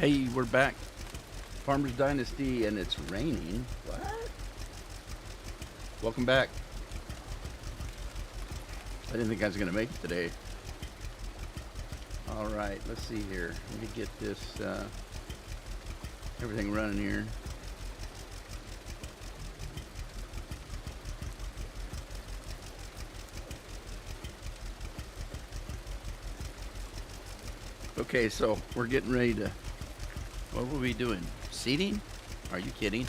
Hey, we're back. Farmers Dynasty, and it's raining. What? Welcome back. I didn't think I was going to make it today. All right, let's see here. Let me get this, everything running here. Okay, so we're getting ready to, what were we doing? Seeding? Are you kidding?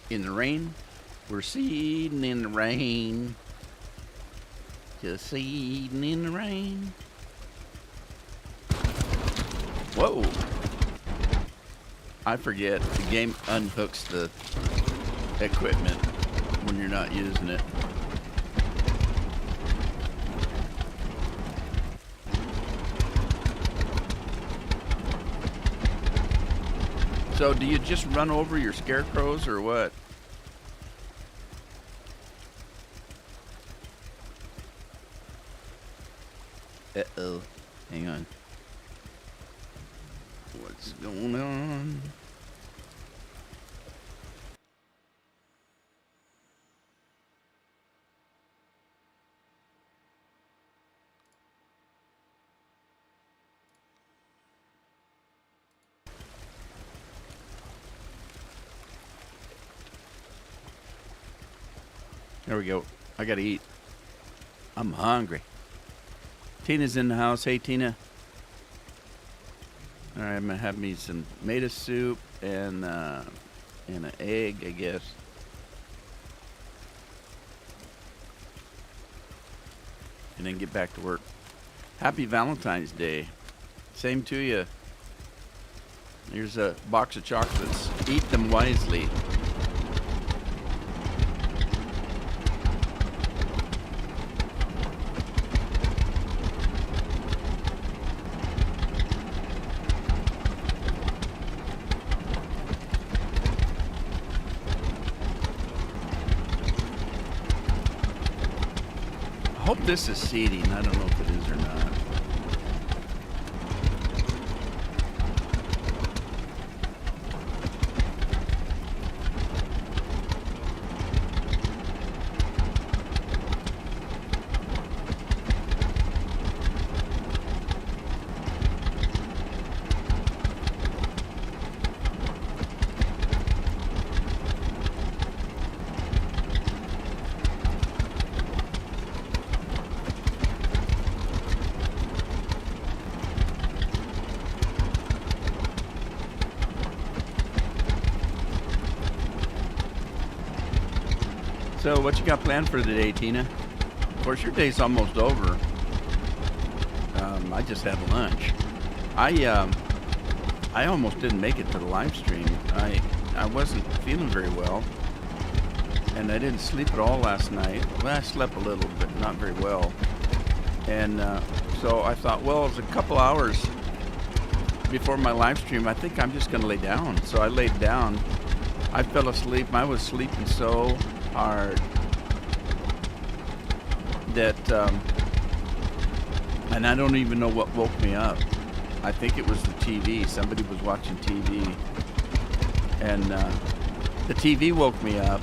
In the rain? We're seeding in the rain. Just seeding in the rain. Whoa. I forget, the game unhooks the equipment when you're not using it. So do you just run over your scarecrows or what? Uh-oh. Hang on. What's going on? There we go. I gotta eat. I'm hungry. Tina's in the house. Hey, Tina. All right, I'm gonna have me some tomato soup and an egg, I guess. And then get back to work. Happy Valentine's Day. Same to you. Here's a box of chocolates. Eat them wisely. I hope this is seeding. I don't know if it is or not. So what you got planned for today, Tina? Of course, your day's almost over. I just had lunch. I almost didn't make it to the live stream. I wasn't feeling very well, and I didn't sleep at all last night. Well, I slept a little, but not very well. And so I thought, well, it was a couple hours before my live stream. I think I'm just going to lay down. So I laid down. I fell asleep. I was sleeping so hard that and I don't even know what woke me up. I think it was the TV. Somebody was watching TV, and the TV woke me up,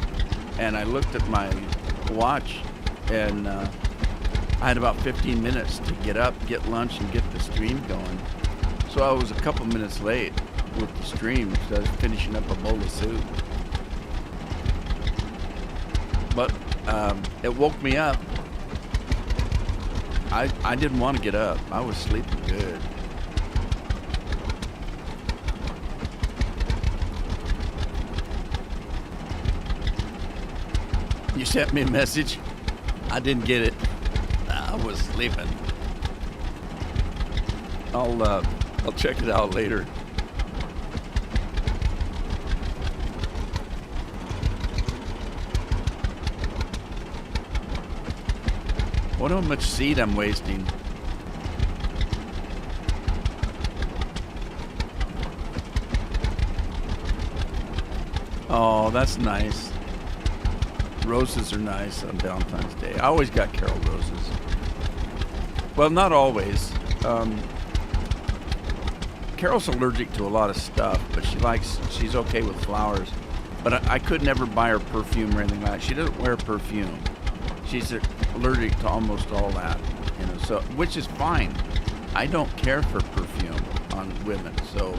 and I looked at my watch, and I had about 15 minutes to get up, get lunch, and get the stream going. So I was a couple minutes late with the stream because I was finishing up a bowl of soup. But it woke me up. I didn't want to get up. I was sleeping good. You sent me a message? I didn't get it. I was sleeping. I'll check it out later. Wonder how much seed I'm wasting. Oh, that's nice. Roses are nice on Valentine's Day. I always got Carol roses. Well, not always. Carol's allergic to a lot of stuff, but she's okay with flowers. But I could never buy her perfume or anything like that. She doesn't wear perfume. She's allergic to almost all that, so, which is fine. I don't care for perfume on women, so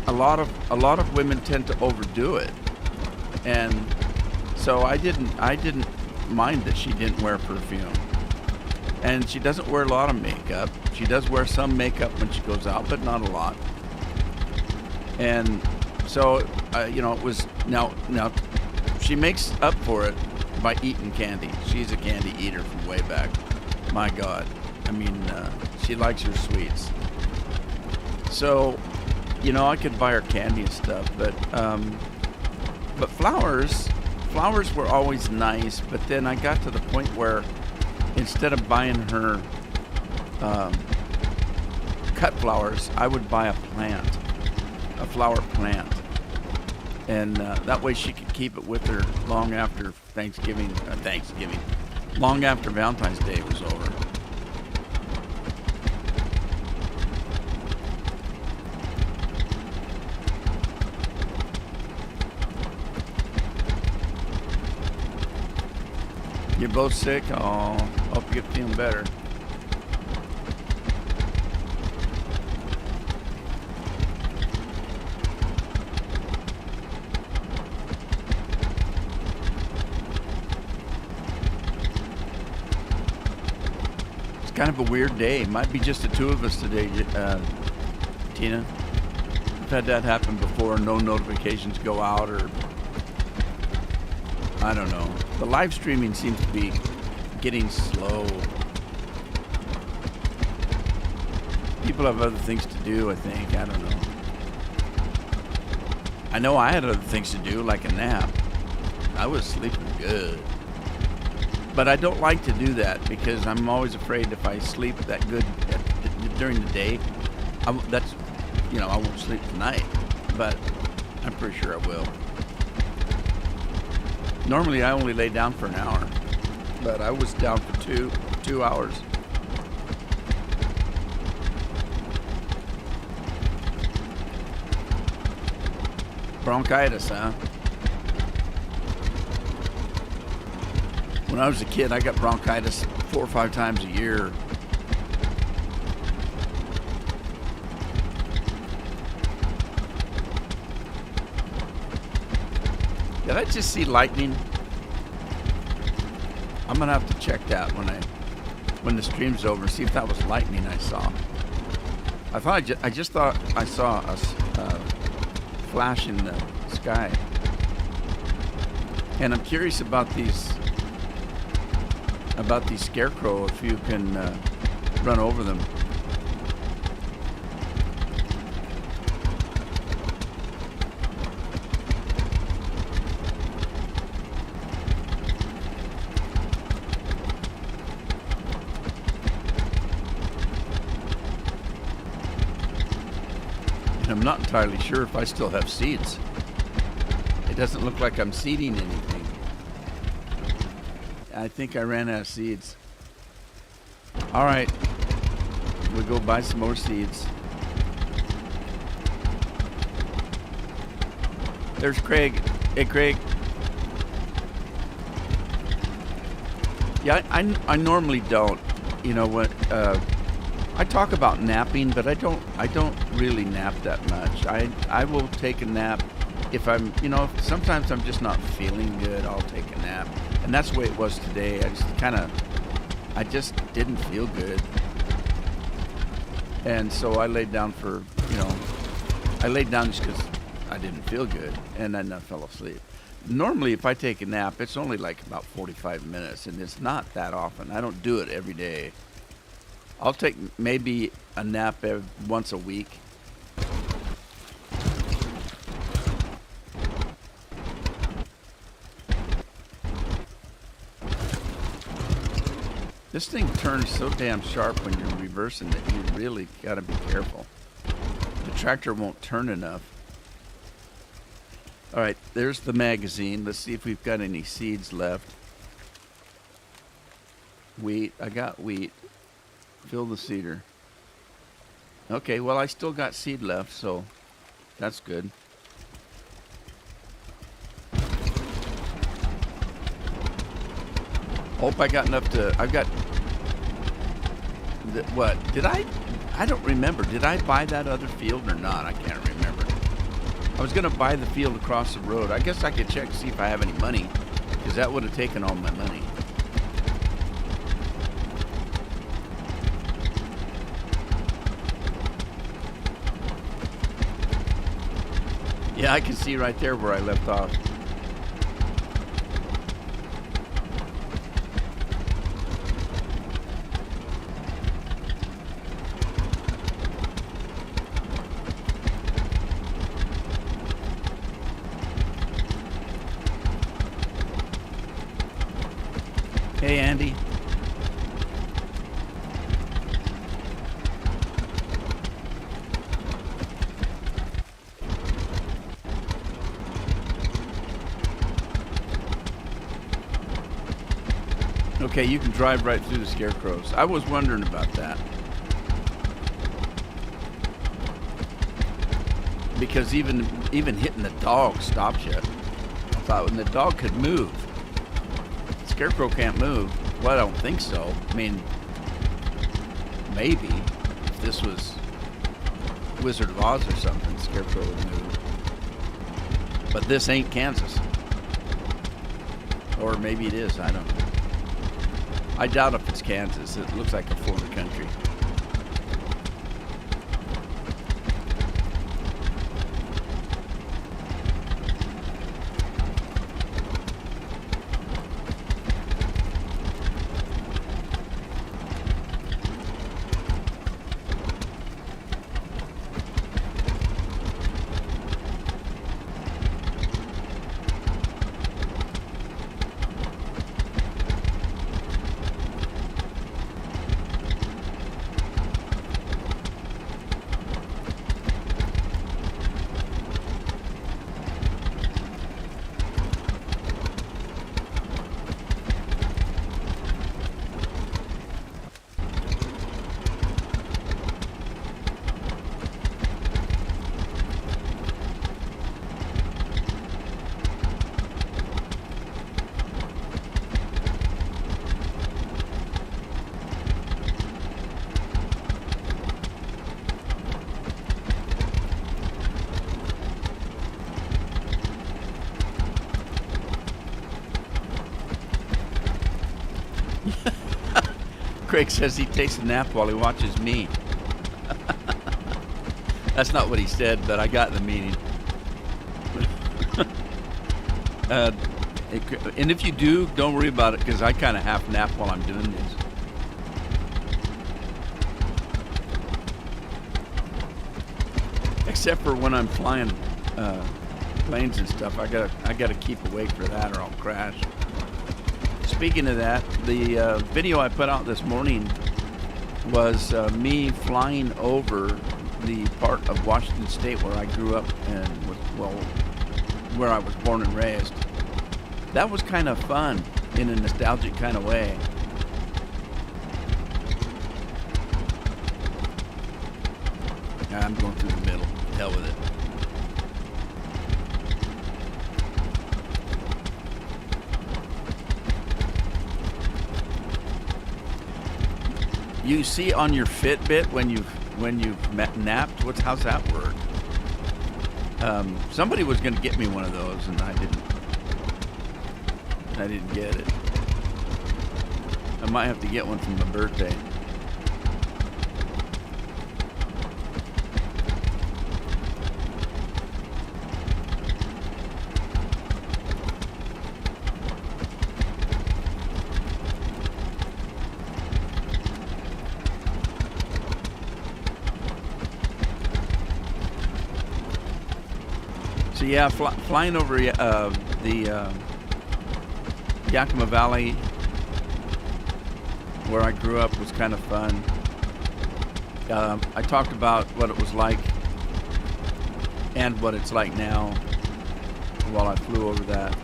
a lot of women tend to overdo it, and so I didn't mind that she didn't wear perfume. And she doesn't wear a lot of makeup. She does wear some makeup when she goes out, but not a lot. And so, it was now she makes up for it by eating candy. She's a candy eater from way back. My God. I mean, she likes her sweets. So, I could buy her candy and stuff, but flowers were always nice. But then I got to the point where instead of buying her cut flowers, I would buy a flower plant. And that way she could keep it with her long after long after Valentine's Day was over. You're both sick? Oh, hope you get feeling better. It's kind of a weird day. Might be just the two of us today, Tina. I've had that happen before. No notifications go out, or I don't know. The live streaming seems to be getting slow. People have other things to do, I think. I don't know. I know I had other things to do, like a nap. I was sleeping good. But I don't like to do that because I'm always afraid if I sleep that good during the day, I won't sleep tonight. But I'm pretty sure I will. Normally I only lay down for an hour, but I was down for two hours. Bronchitis, huh? When I was a kid, I got bronchitis 4 or 5 times a year. Did I just see lightning? I'm gonna have to check that when the stream's over, see if that was lightning I saw. I just thought I saw a flash in the sky, and I'm curious about these scarecrow. If you can run over them. I'm not entirely sure if I still have seeds. It doesn't look like I'm seeding anything. I think I ran out of seeds. All right, we'll go buy some more seeds. There's Craig. Hey, Craig. Yeah, I normally don't. You know what? I talk about napping, but I don't really nap that much. I will take a nap if I'm, sometimes I'm just not feeling good. I'll take a nap, and that's the way it was today. I just didn't feel good, and so I laid down just because I didn't feel good, and then I fell asleep. Normally, if I take a nap, it's only like about 45 minutes, and it's not that often. I don't do it every day. I'll take maybe a nap once a week. This thing turns so damn sharp when you're reversing that you really got to be careful. The tractor won't turn enough. All right, there's the magazine. Let's see if we've got any seeds left. Wheat. I got wheat. Fill the seeder. Okay, well, I still got seed left, so that's good. Hope I got enough to... I've got... What? Did I... I don't remember. Did I buy that other field or not? I can't remember. I was going to buy the field across the road. I guess I could check to see if I have any money, because that would have taken all my money. Yeah, I can see right there where I left off. Hey, Andy. Okay, you can drive right through the scarecrows. I was wondering about that. Because even hitting the dog stops you. I thought when the dog could move. Scarecrow can't move. Well, I don't think so. I mean, maybe if this was Wizard of Oz or something, Scarecrow would move. But this ain't Kansas. Or maybe it is, I don't know. I doubt if it's Kansas. It looks like a foreign country. Craig says he takes a nap while he watches me. That's not what he said, but I got the meaning. And if you do, don't worry about it, because I kind of half nap while I'm doing this. Except for when I'm flying planes and stuff, I gotta keep awake for that, or I'll crash. Speaking of that, the video I put out this morning was me flying over the part of Washington State where I grew up and was, well, where I was born and raised. That was kind of fun in a nostalgic kind of way. I'm going through the middle. Hell with it. You see on your Fitbit when you've napped. How's that work? Somebody was going to get me one of those, and I didn't get it. I might have to get one for my birthday. So yeah, flying over the Yakima Valley, where I grew up, was kind of fun. I talked about what it was like and what it's like now while I flew over that.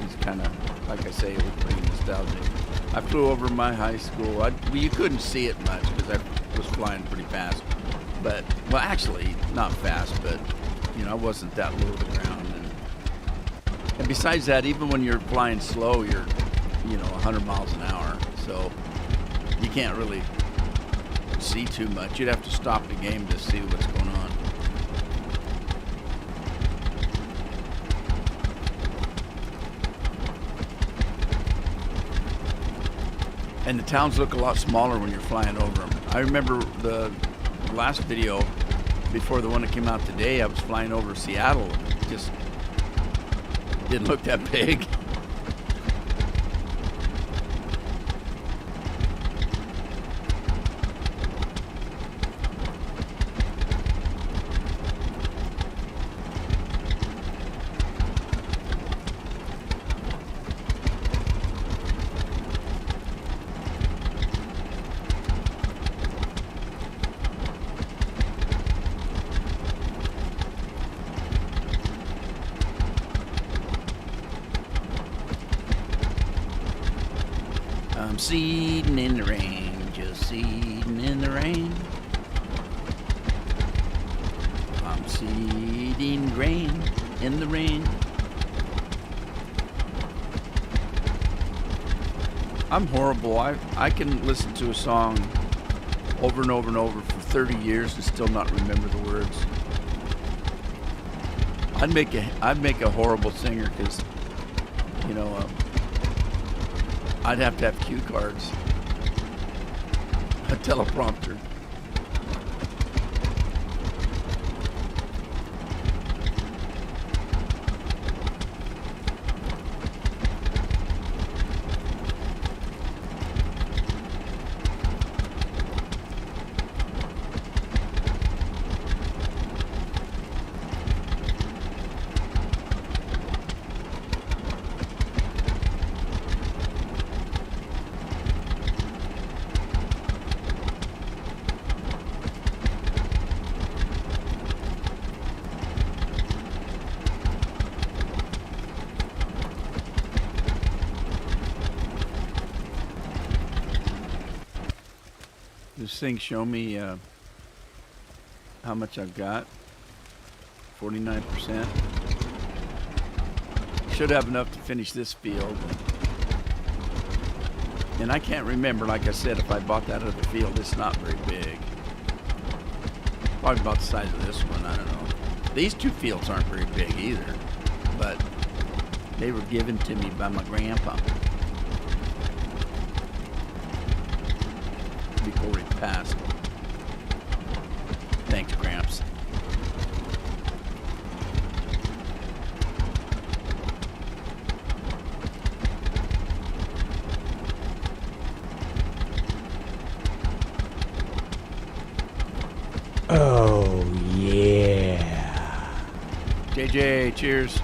It's kind of, like I say, it was pretty nostalgic. I flew over my high school. Well, you couldn't see it much because I was flying pretty fast. But, well, actually, not fast, but, you know, I wasn't that low to the ground. And besides that, even when you're flying slow, you're, you know, 100 miles an hour. So you can't really see too much. You'd have to stop the game to see what's going on. And the towns look a lot smaller when you're flying over them. I remember the last video before the one that came out today, I was flying over Seattle. It just didn't look that big. I'm seeding in the rain, just seeding in the rain. I'm seeding grain in the rain. I'm horrible. I can listen to a song over and over and over for 30 years and still not remember the words. I'd make a horrible singer because, you know, I'd have to have cue cards, a teleprompter. This thing show me how much I've got. 49%. Should have enough to finish this field. And I can't remember, like I said, if I bought that other field. It's not very big. Probably about the size of this one, I don't know. These two fields aren't very big either, but they were given to me by my grandpa before he passed. Thanks, Gramps. Oh, yeah. JJ, cheers.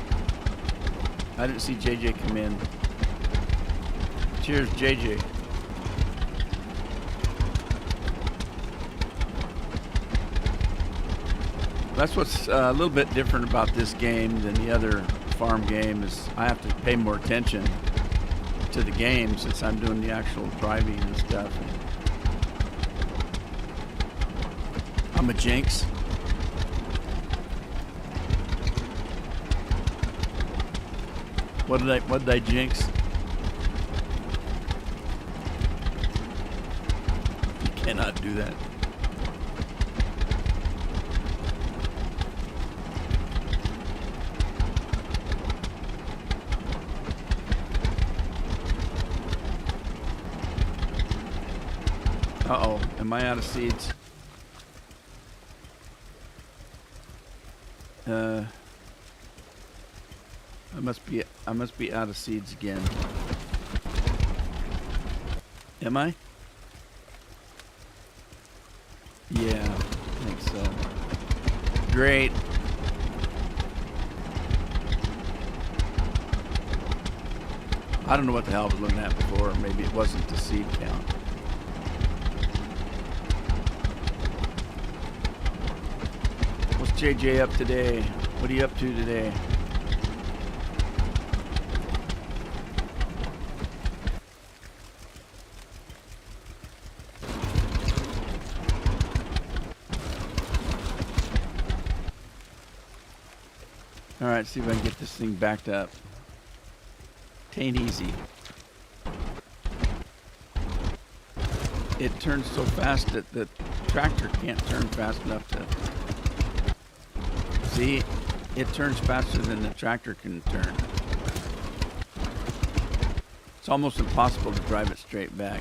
I didn't see JJ come in. Cheers, JJ. That's what's a little bit different about this game than the other farm game is I have to pay more attention to the game since I'm doing the actual driving and stuff. And I'm a jinx. What did I jinx? You cannot do that. Uh-oh, am I out of seeds? I must be out of seeds again. Am I? Yeah, I think so. Great. I don't know what the hell I was looking at before. Maybe it wasn't the seed count. What's JJ up today? What are you up to today? All right, see if I can get this thing backed up. Tain't easy. It turns so fast that the tractor can't turn fast enough to... See, it turns faster than the tractor can turn. It's almost impossible to drive it straight back.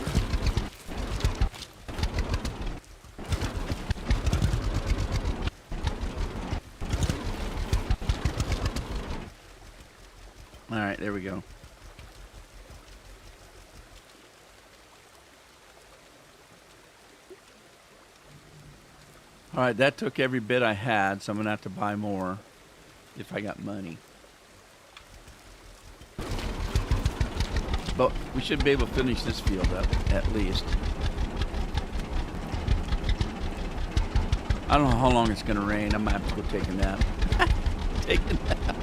All right, there we go. All right, that took every bit I had, so I'm going to have to buy more if I got money. But we should be able to finish this field up, at least. I don't know how long it's going to rain. I might have to go take a nap. Take a nap.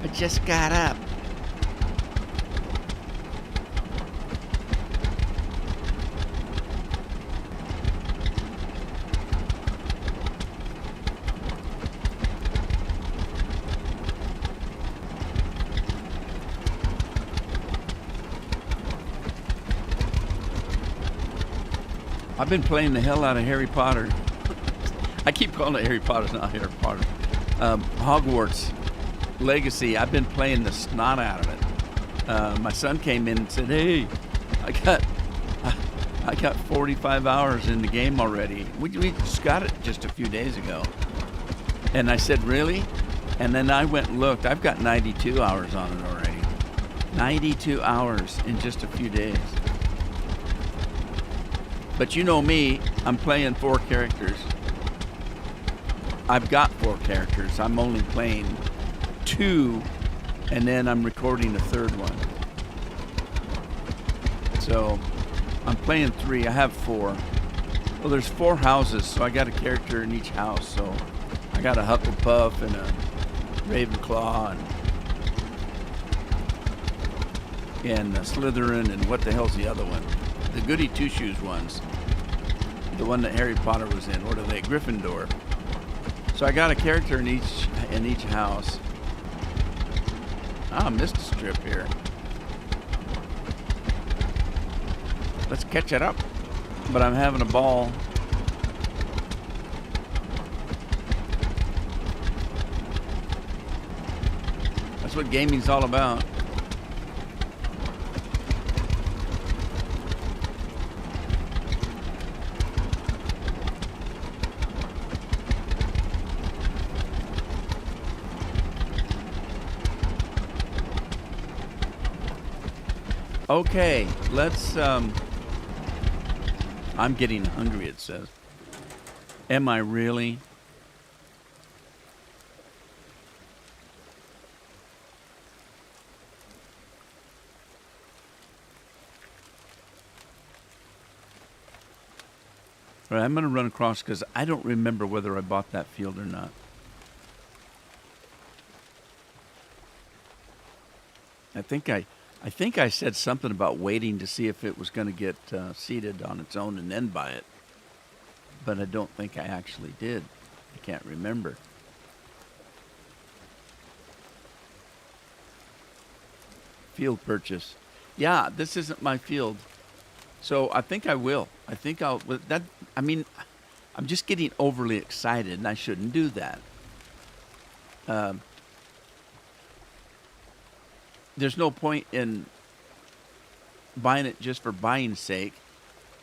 I just got up. I've been playing the hell out of Harry Potter. I keep calling it Harry Potter, it's not Harry Potter. Hogwarts Legacy. I've been playing the snot out of it. My son came in and said, "Hey, I got 45 hours in the game already." We just got it just a few days ago. And I said, "Really?" And then I went and looked. I've got 92 hours on it already. 92 hours in just a few days. But you know me, I'm playing 4 characters. I've got 4 characters. I'm only playing 2, and then I'm recording a 3rd one. So I'm playing 3. I have 4. Well, there's 4 houses, so I got a character in each house. So I got a Hufflepuff and a Ravenclaw and a Slytherin, and what the hell's the other one? The Goody Two-Shoes ones. The one that Harry Potter was in. What are they? Gryffindor. So I got a character in each house. I missed a strip here. Let's catch it up. But I'm having a ball. That's what gaming's all about. Okay, let's, I'm getting hungry, it says. Am I really? All right, I'm going to run across because I don't remember whether I bought that field or not. I think I said something about waiting to see if it was going to get seeded on its own and then buy it. But I don't think I actually did. I can't remember. Field purchase. Yeah, this isn't my field. So I think I will. I think I'll... I mean, I'm just getting overly excited, and I shouldn't do that. There's no point in buying it just for buying's sake.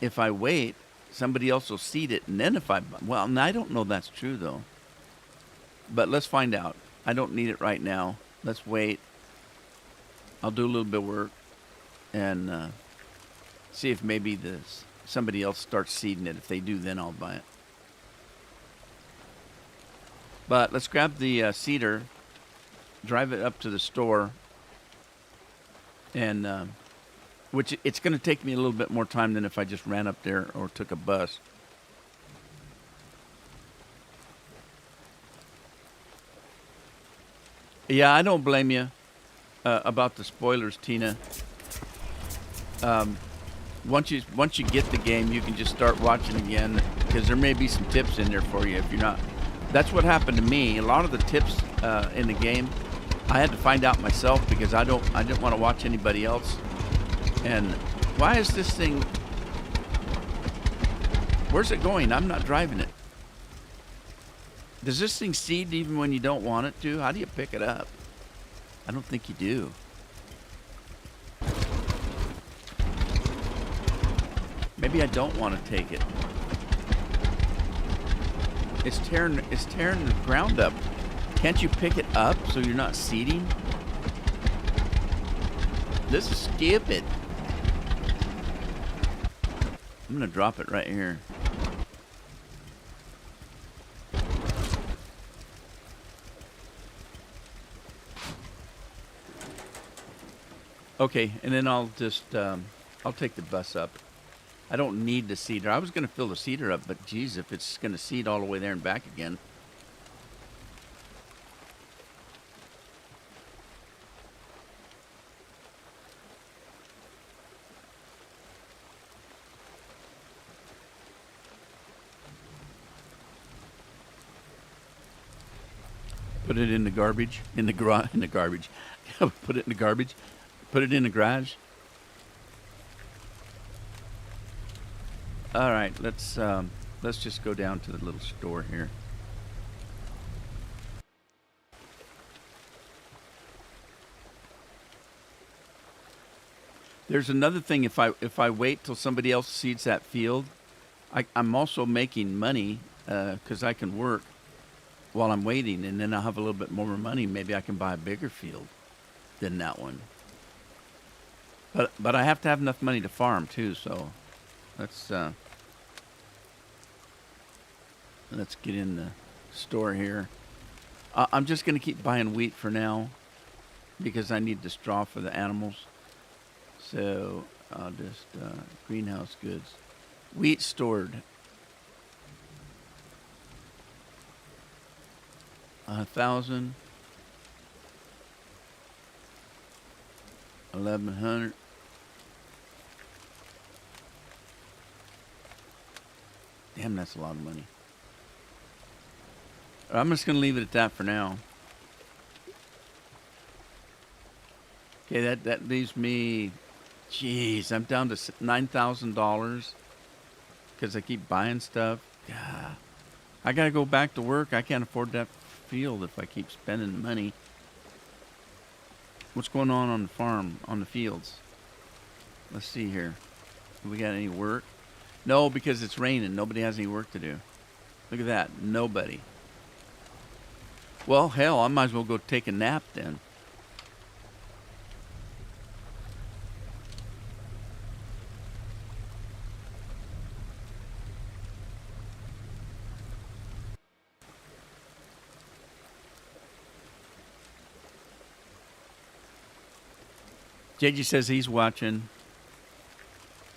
If I wait, somebody else will seed it, and then if I... Well, and I don't know that's true, though. But let's find out. I don't need it right now. Let's wait. I'll do a little bit of work and see if maybe somebody else starts seeding it. If they do, then I'll buy it. But let's grab the seeder, drive it up to the store, and which it's going to take me a little bit more time than if I just ran up there or took a bus. Yeah, I don't blame you about the spoilers, Tina. Once you get the game, you can just start watching again, because there may be some tips in there for you if you're not That's what happened to me. A lot of the tips in the game, I had to find out myself because I didn't want to watch anybody else. And why is this thing? Where's it going? I'm not driving it. Does this thing seed even when you don't want it to? How do you pick it up? I don't think you do. Maybe I don't want to take it. It's tearing the ground up. Can't you pick it up so you're not seeding? This is stupid. I'm gonna drop it right here. Okay, and then I'll just I'll take the bus up. I don't need the seeder. I was going to fill the seeder up, but geez, if it's going to seed all the way there and back again. Put it in the garbage, in the garbage. Put it in the garbage. Put it in the garage. All right, let's just go down to the little store here. There's another thing. If I wait till somebody else seeds that field, I'm also making money because I can work while I'm waiting, and then I'll have a little bit more money. Maybe I can buy a bigger field than that one. But I have to have enough money to farm too. So let's get in the store here. I'm just going to keep buying wheat for now because I need the straw for the animals. So I'll just greenhouse goods, wheat stored. 1,000, 1,100. Damn, that's a lot of money. I'm just going to leave it at that for now. Okay, that leaves me, jeez, I'm down to $9,000 because I keep buying stuff. God, I got to go back to work. I can't afford that field if I keep spending money. What's going on the farm, on the fields? Let's see here. Do we got any work? No, because it's raining. Nobody has any work to do. Look at that. Nobody. Well, hell, I might as well go take a nap then. JJ says he's watching.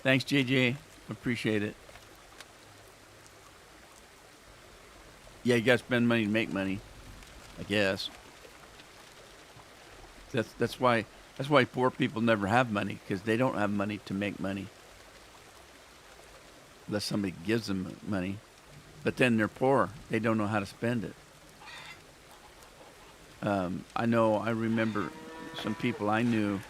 Thanks, JJ. Appreciate it. Yeah, you got to spend money to make money, I guess. That's why poor people never have money, because they don't have money to make money. Unless somebody gives them money. But then they're poor. They don't know how to spend it. I remember some people I knew,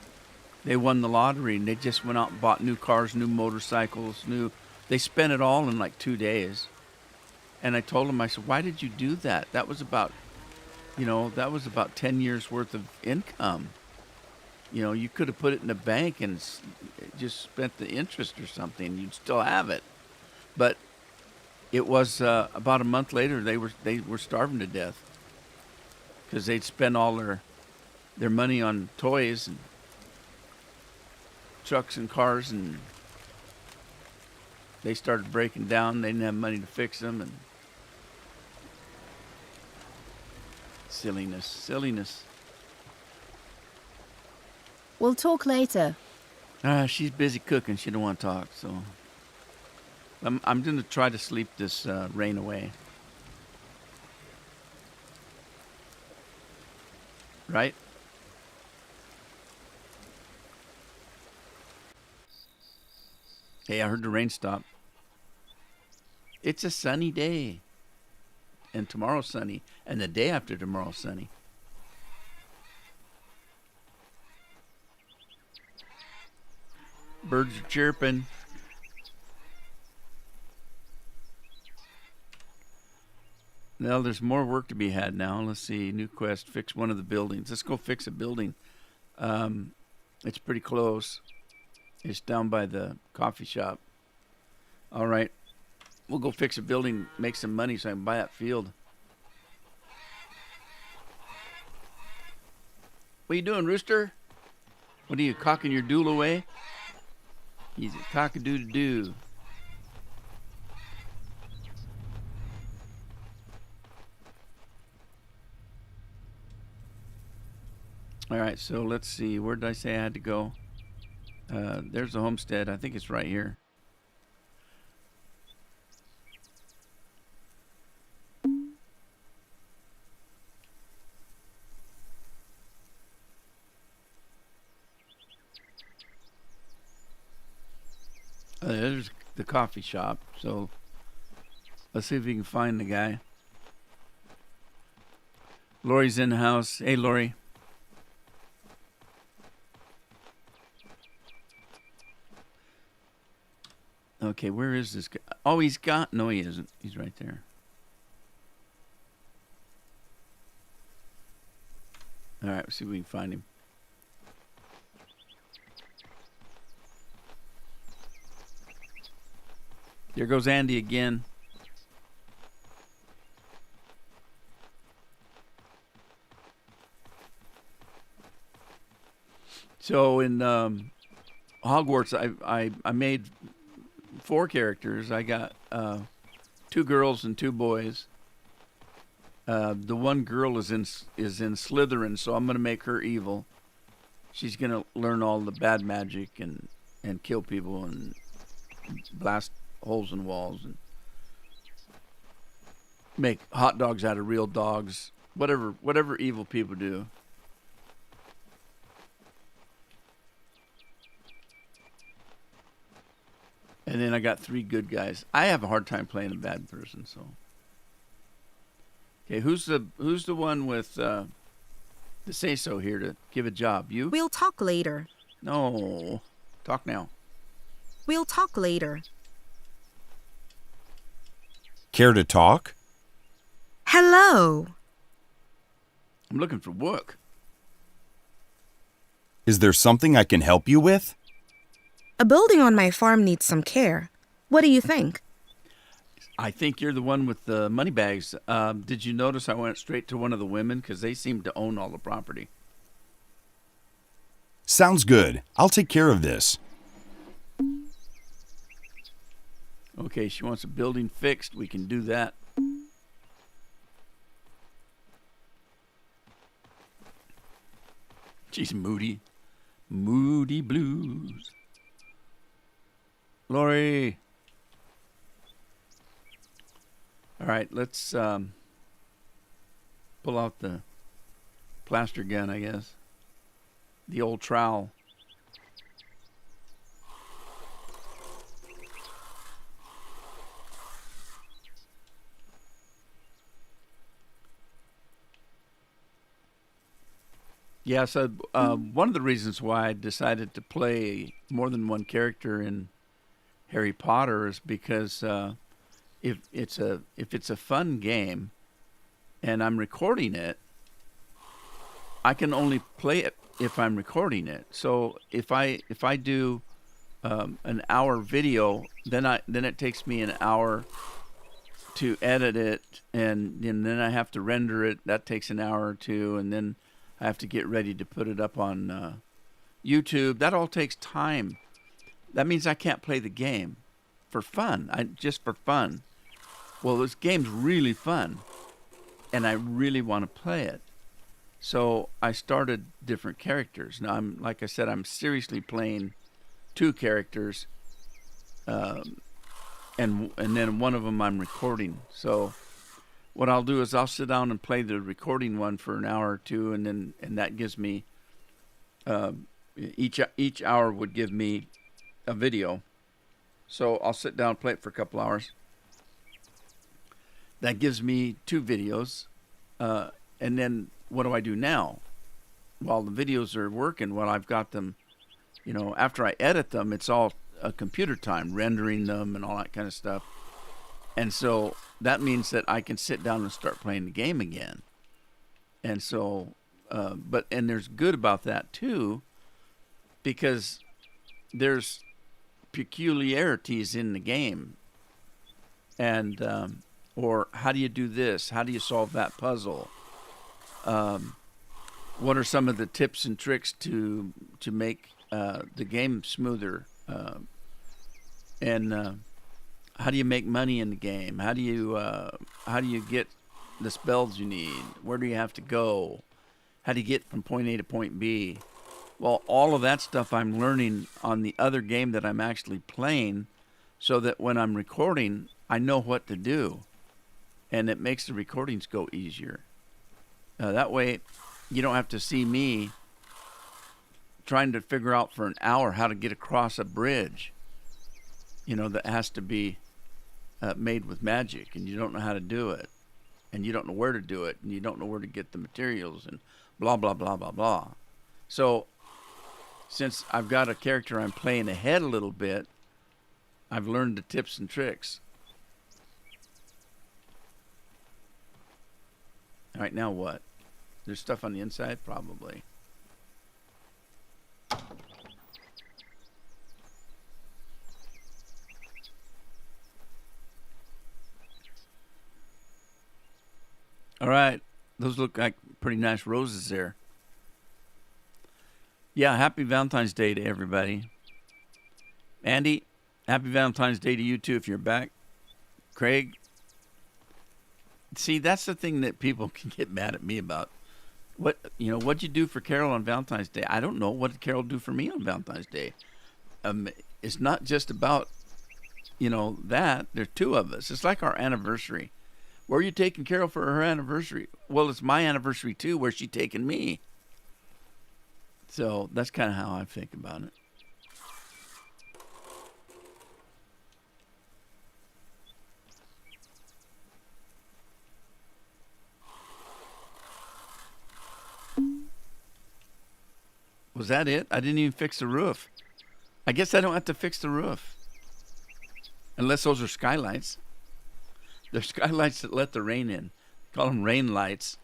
they won the lottery and they just went out and bought new cars, new motorcycles, they spent it all in like 2 days. And I told them, I said, why did you do that? That was about 10 years worth of income. You could have put it in the bank and just spent the interest or something. You'd still have it. But it was about a month later, they were starving to death because they'd spent all their money on toys and trucks and cars, and they started breaking down. They didn't have money to fix them, and silliness. We'll talk later. She's busy cooking. She don't want to talk, so I'm going to try to sleep this rain away. Right? Hey, I heard the rain stop. It's a sunny day. and tomorrow's sunny, and the day after tomorrow's sunny. Birds are chirping. Well, there's more work to be had now. Let's see. New quest, fix one of the buildings. Let's go fix a building. It's pretty close. It's down by the coffee shop. All right. We'll go fix a building, make some money so I can buy that field. What are you doing, Rooster? What are you, cocking your doodle away? He's a cock-a-doodle-doo. All right, so let's see. Where did I say I had to go? There's the homestead. I think it's right here. There's the coffee shop. So let's see if we can find the guy. Lori's in the house. Hey, Lori. Okay, where is this guy? Oh, he's got... No, he isn't. He's right there. All right, let's see if we can find him. There goes Andy again. So in Hogwarts, I made 4 characters. I got 2 girls and 2 boys. The one girl is in Slytherin, so I'm gonna make her evil. She's gonna learn all the bad magic and kill people and blast holes in walls and make hot dogs out of real dogs. Whatever evil people do. And then I got 3 good guys. I have a hard time playing a bad person, so. Okay, who's the one with the say-so here to give a job? You? We'll talk later. No. Talk now. We'll talk later. Care to talk? Hello. I'm looking for work. Is there something I can help you with? A building on my farm needs some care. What do you think? I think you're the one with the money bags. Did you notice I went straight to one of the women? Because they seem to own all the property. Sounds good. I'll take care of this. Okay, she wants a building fixed. We can do that. She's moody. Moody blues. Lori. All right, let's pull out the plaster gun, I guess. The old trowel. Yeah, so one of the reasons why I decided to play more than one character in Harry Potter is because if it's a fun game and I'm recording it, I can only play it if I'm recording it. So if I do an hour video, then it takes me an hour to edit it, and then I have to render it. That takes an hour or two, and then I have to get ready to put it up on YouTube. That all takes time. That means I can't play the game for fun. Just for fun. Well, this game's really fun, and I really want to play it. So I started different characters. Now, like I said, I'm seriously playing 2 characters, and then one of them I'm recording. So what I'll do is I'll sit down and play the recording one for an hour or 2, and that gives me each hour would give me a video. So I'll sit down and play it for a couple hours, that gives me 2 videos. And then what do I do now? While the videos are working, while I've got them, after I edit them, it's all computer time, rendering them and all that kind of stuff. And so that means that I can sit down and start playing the game again. And so, and there's good about that too, because there's peculiarities in the game. And, or how do you do this? How do you solve that puzzle? What are some of the tips and tricks to make the game smoother? And how do you make money in the game? How do you get the spells you need? Where do you have to go? How do you get from point A to point B? Well, all of that stuff I'm learning on the other game that I'm actually playing, so that when I'm recording, I know what to do, and it makes the recordings go easier. That way, you don't have to see me trying to figure out for an hour how to get across a bridge, that has to be made with magic, and you don't know how to do it, and you don't know where to do it, and you don't know where to get the materials, and blah, blah, blah, blah, blah. So since I've got a character I'm playing ahead a little bit, I've learned the tips and tricks. All right, now what? There's stuff on the inside? Probably. All right. Those look like pretty nice roses there. Yeah, happy Valentine's Day to everybody. Andy, happy Valentine's Day to you too if you're back. Craig. See, that's the thing that people can get mad at me about. What'd you do for Carol on Valentine's Day? I don't know. What did Carol do for me on Valentine's Day? It's not just about, that. There's 2 of us. It's like our anniversary. Where are you taking Carol for her anniversary? Well, it's my anniversary too. Where's she taking me? So that's kind of how I think about it. Was that it? I didn't even fix the roof. I guess I don't have to fix the roof. Unless those are skylights. They're skylights that let the rain in. Call them rain lights.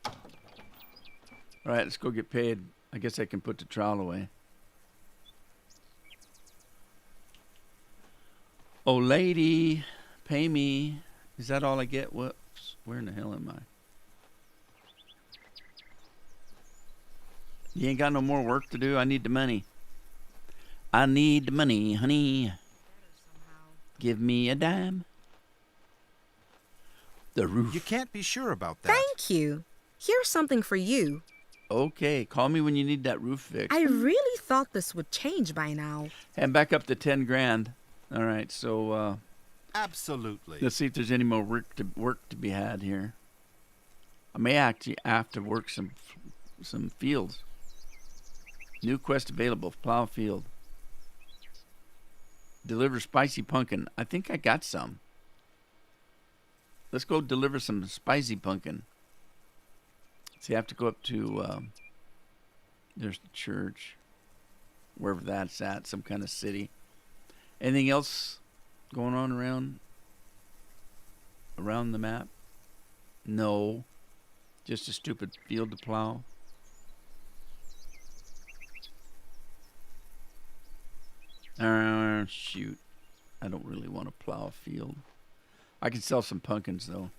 All right, let's go get paid. I guess I can put the trowel away. Oh, lady, pay me. Is that all I get? Whoops. Where in the hell am I? You ain't got no more work to do? I need the money. I need the money, honey. Give me a dime. The roof. You can't be sure about that. Thank you. Here's something for you. Okay, call me when you need that roof fixed. I really thought this would change by now. And back up to 10 grand. All right, so Absolutely. let's see if there's any more work to be had here. I may actually have to work some fields. New quest available. Plow field. Deliver spicy pumpkin. I think I got some. Let's go deliver some spicy pumpkin. See, I have to go up to, there's the church, wherever that's at, some kind of city. Anything else going on around the map? No. Just a stupid field to plow. Shoot. I don't really want to plow a field. I can sell some pumpkins, though.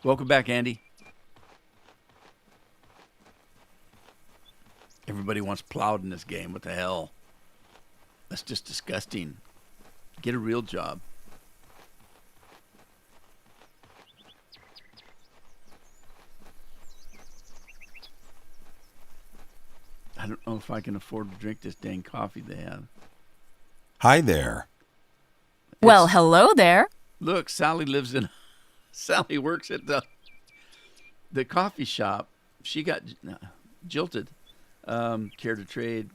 Welcome back, Andy. Everybody wants plowed in this game. What the hell? That's just disgusting. Get a real job. I don't know if I can afford to drink this dang coffee they have. Hi there. Well, hello there. Look, Sally works at the coffee shop. She got jilted. Care to trade?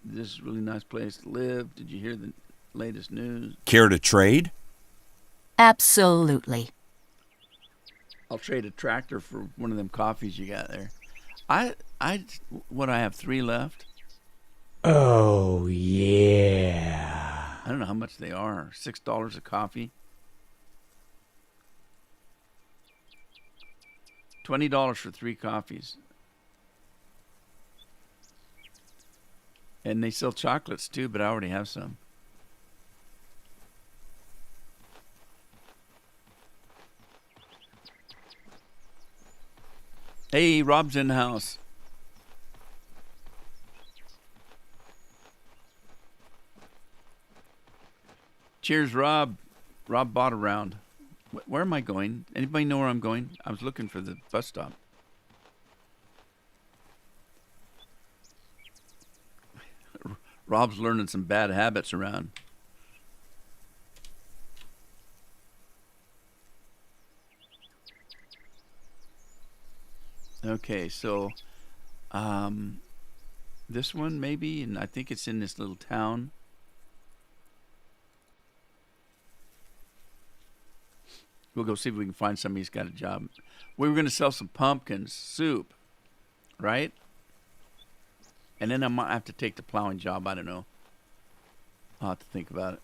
this is a really nice place to live. Did you hear the latest news? Care to trade? Absolutely. I'll trade a tractor for one of them coffees you got there. What, I have 3 left? Oh, yeah. I don't know how much they are. $6 a coffee. $20 for 3 coffees. And they sell chocolates too, but I already have some. Hey, Rob's in the house. Cheers, Rob. Rob bought a round. Where am I going? Anybody know where I'm going? I was looking for the bus stop. Rob's learning some bad habits around. Okay, so this one maybe, and I think it's in this little town. We'll go see if we can find somebody who's got a job. We were going to sell some pumpkin soup, right? And then I might have to take the plowing job. I don't know. I'll have to think about it.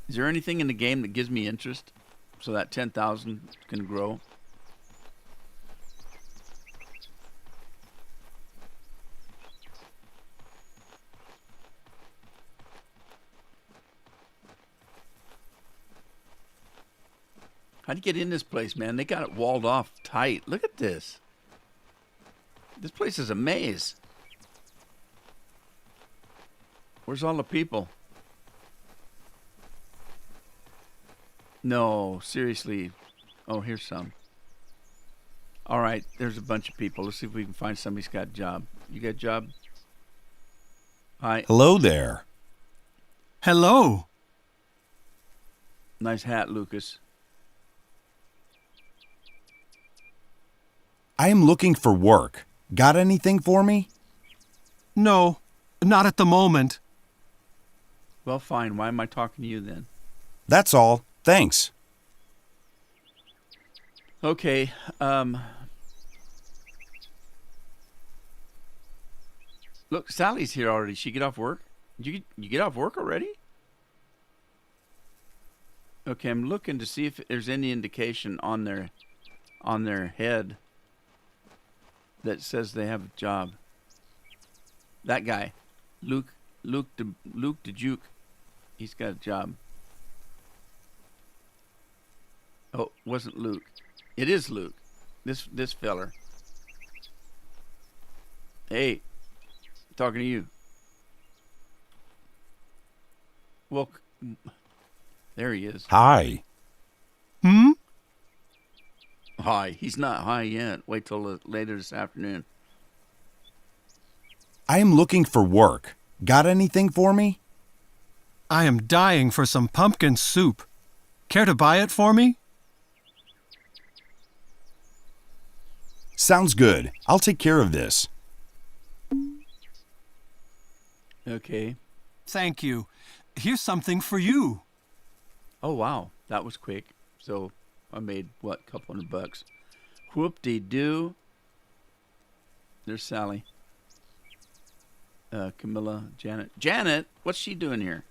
Is there anything in the game that gives me interest so that 10,000 can grow? How'd you get in this place, man? They got it walled off tight. Look at this. This place is a maze. Where's all the people? No, seriously. Oh, here's some. All right, there's a bunch of people. Let's see if we can find somebody who's got a job. You got a job? Hi. Hello there. Hello. Nice hat, Lucas. I am looking for work. Got anything for me? No, not at the moment. Well, fine. Why am I talking to you then? That's all. Thanks. Okay. Look, Sally's here already. She get off work? You get off work already? Okay, I'm looking to see if there's any indication on their head that says they have a job. That guy, Luke DeJuke, he's got a job. Oh, wasn't Luke. It is Luke. This feller. Hey, talking to you. Well, there he is. Hi. Hmm? High. He's not high yet. Wait till later this afternoon. I am looking for work. Got anything for me? I am dying for some pumpkin soup. Care to buy it for me? Sounds good. I'll take care of this. Okay. Thank you. Here's something for you. Oh, wow. That was quick. So I made, what, a couple $100. Whoop-de-doo. There's Sally. Camilla, Janet. Janet? What's she doing here?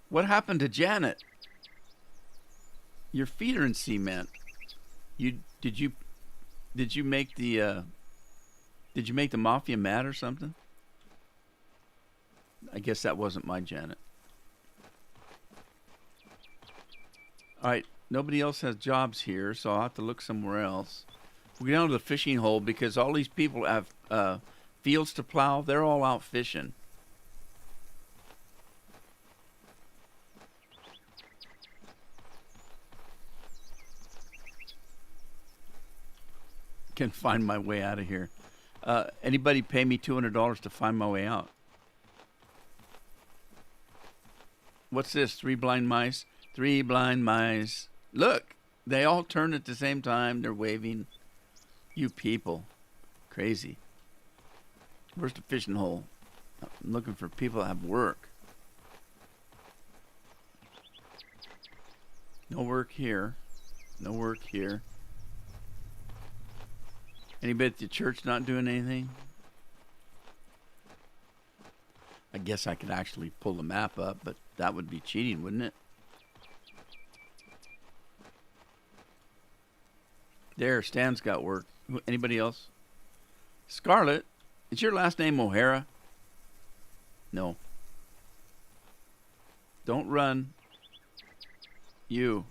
What happened to Janet? Your feet are in cement. Did you make the mafia mad or something? I guess that wasn't my Janet. All right, nobody else has jobs here, so I'll have to look somewhere else. We're down to the fishing hole because all these people have fields to plow. They're all out fishing. Can find my way out of here. Anybody pay me $200 to find my way out? What's this? 3 blind mice? 3 blind mice. Look, they all turn at the same time. They're waving. You people. Crazy. Where's the fishing hole? I'm looking for people that have work. No work here. No work here. Anybody at the church not doing anything? I guess I could actually pull the map up, but that would be cheating, wouldn't it? There, Stan's got work. Anybody else? Scarlett, is your last name O'Hara? No. Don't run. You.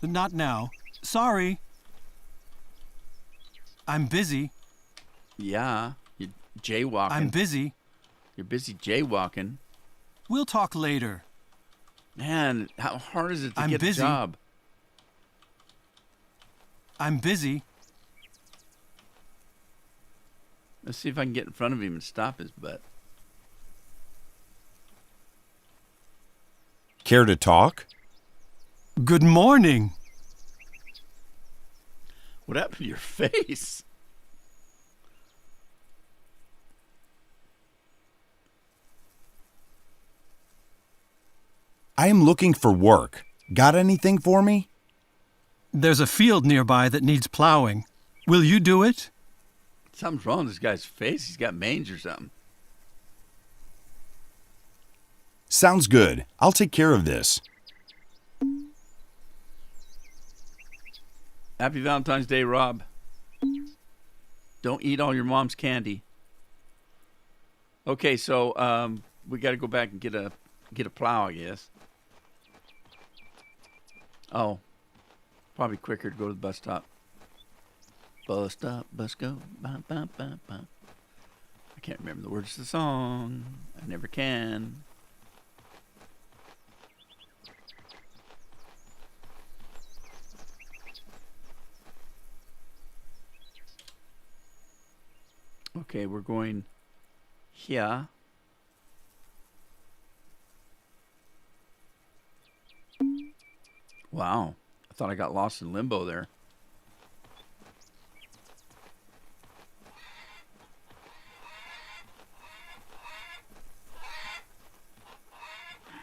Not now. Sorry. I'm busy. Yeah, you're jaywalking. I'm busy. You're busy jaywalking. We'll talk later. Man, how hard is it to I'm get busy. a job? I'm busy. Let's see if I can get in front of him and stop his butt. Care to talk? Good morning. What happened to your face? I am looking for work. Got anything for me? There's a field nearby that needs plowing. Will you do it? Something's wrong with this guy's face. He's got mange or something. Sounds good. I'll take care of this. Happy Valentine's Day, Rob. Don't eat all your mom's candy. Okay, so we got to go back and get a plow, I guess. Oh, probably quicker to go to the bus stop. Bus stop, bus go, ba ba ba ba. I can't remember the words of the song. I never can. Okay, we're going here. Wow, I thought I got lost in limbo there.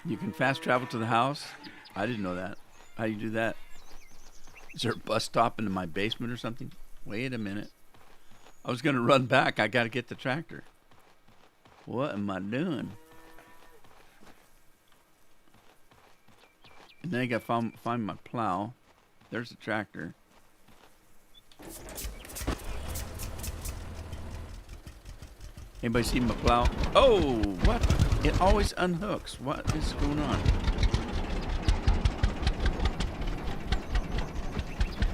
You can fast travel to the house? I didn't know that. How do you do that? Is there a bus stop into my basement or something? Wait a minute. I was going to run back. I got to get the tractor. What am I doing? And then I got to find my plow. There's the tractor. Anybody see my plow? Oh, what? It always unhooks. What is going on?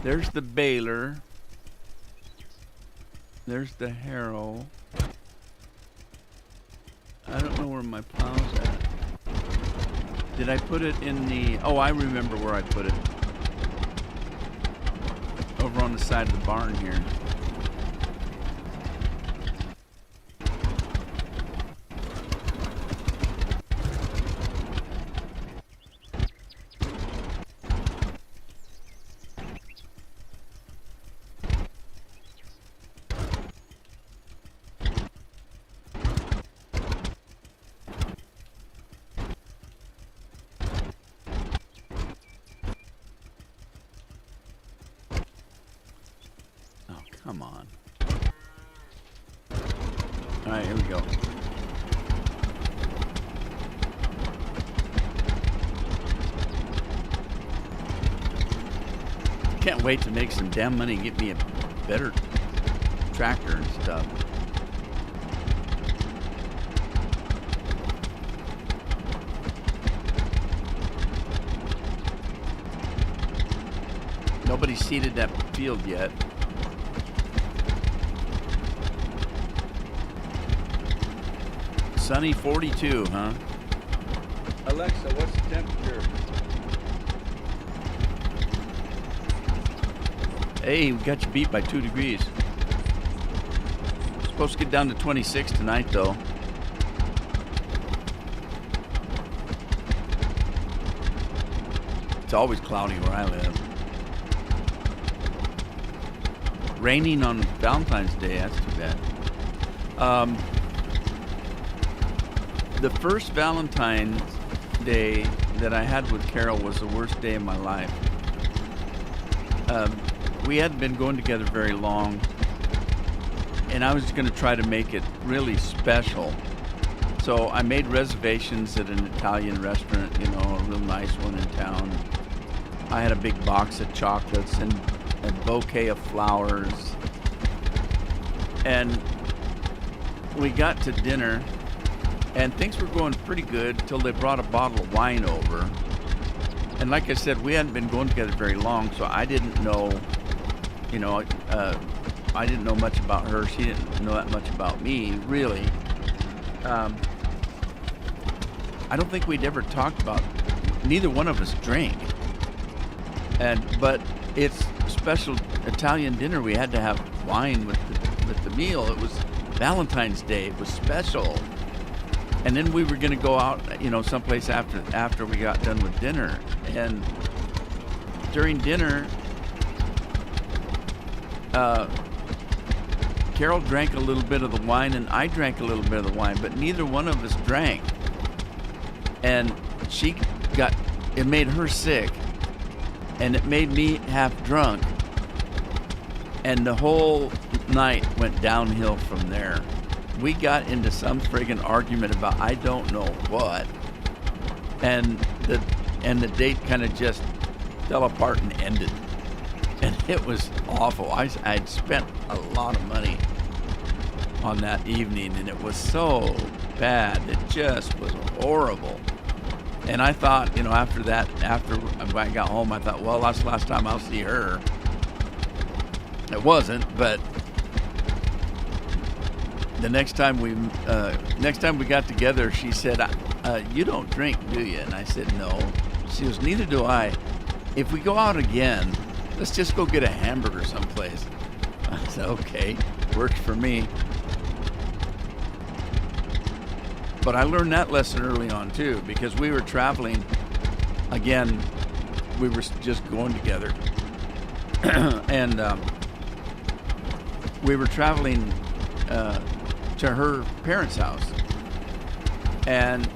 There's the baler. There's the harrow. I don't know where my plow's at. Did I put it in the... Oh, I remember where I put it. Over on the side of the barn here. Come on. All right, here we go. Can't wait to make some damn money and get me a better tractor and stuff. Nobody seeded that field yet. Sunny 42, huh? Alexa, what's the temperature? Hey, we got you beat by 2 degrees. Supposed to get down to 26 tonight, though. It's always cloudy where I live. raining on Valentine's Day. That's too bad. The first Valentine's Day that I had with Carol was the worst day of my life. We hadn't been going together very long, and I was going to try to make it really special. So I made reservations at an Italian restaurant, you know, a real nice one in town. I had a big box of chocolates and a bouquet of flowers. And we got to dinner, and things were going pretty good till they brought a bottle of wine over. And like I said, we hadn't been going together very long, so I didn't know, you know, I didn't know much about her. She didn't know that much about me, really. I don't think we'd ever talked about, neither one of us drank. But it's a special Italian dinner. We had to have wine with the meal. It was Valentine's Day. It was special. And then we were going to go out, you know, someplace after we got done with dinner. And during dinner, Carol drank a little bit of the wine and I drank a little bit of the wine, but neither one of us drank. And it made her sick, and it made me half drunk. And the whole night went downhill from there. We got into some friggin' argument about I don't know what, and the date kind of just fell apart and ended. And it was awful. I'd spent a lot of money on that evening, and it was so bad. It just was horrible. And I thought, you know, after I got home, I thought, well, that's the last time I'll see her. It wasn't, but the next time we got together, she said, "You don't drink, do you?" And I said, "No." She goes, "Neither do I. If we go out again, let's just go get a hamburger someplace." I said, "Okay, works for me." But I learned that lesson early on too, because we were traveling. Again, we were just going together, and we were traveling to her parents' house, and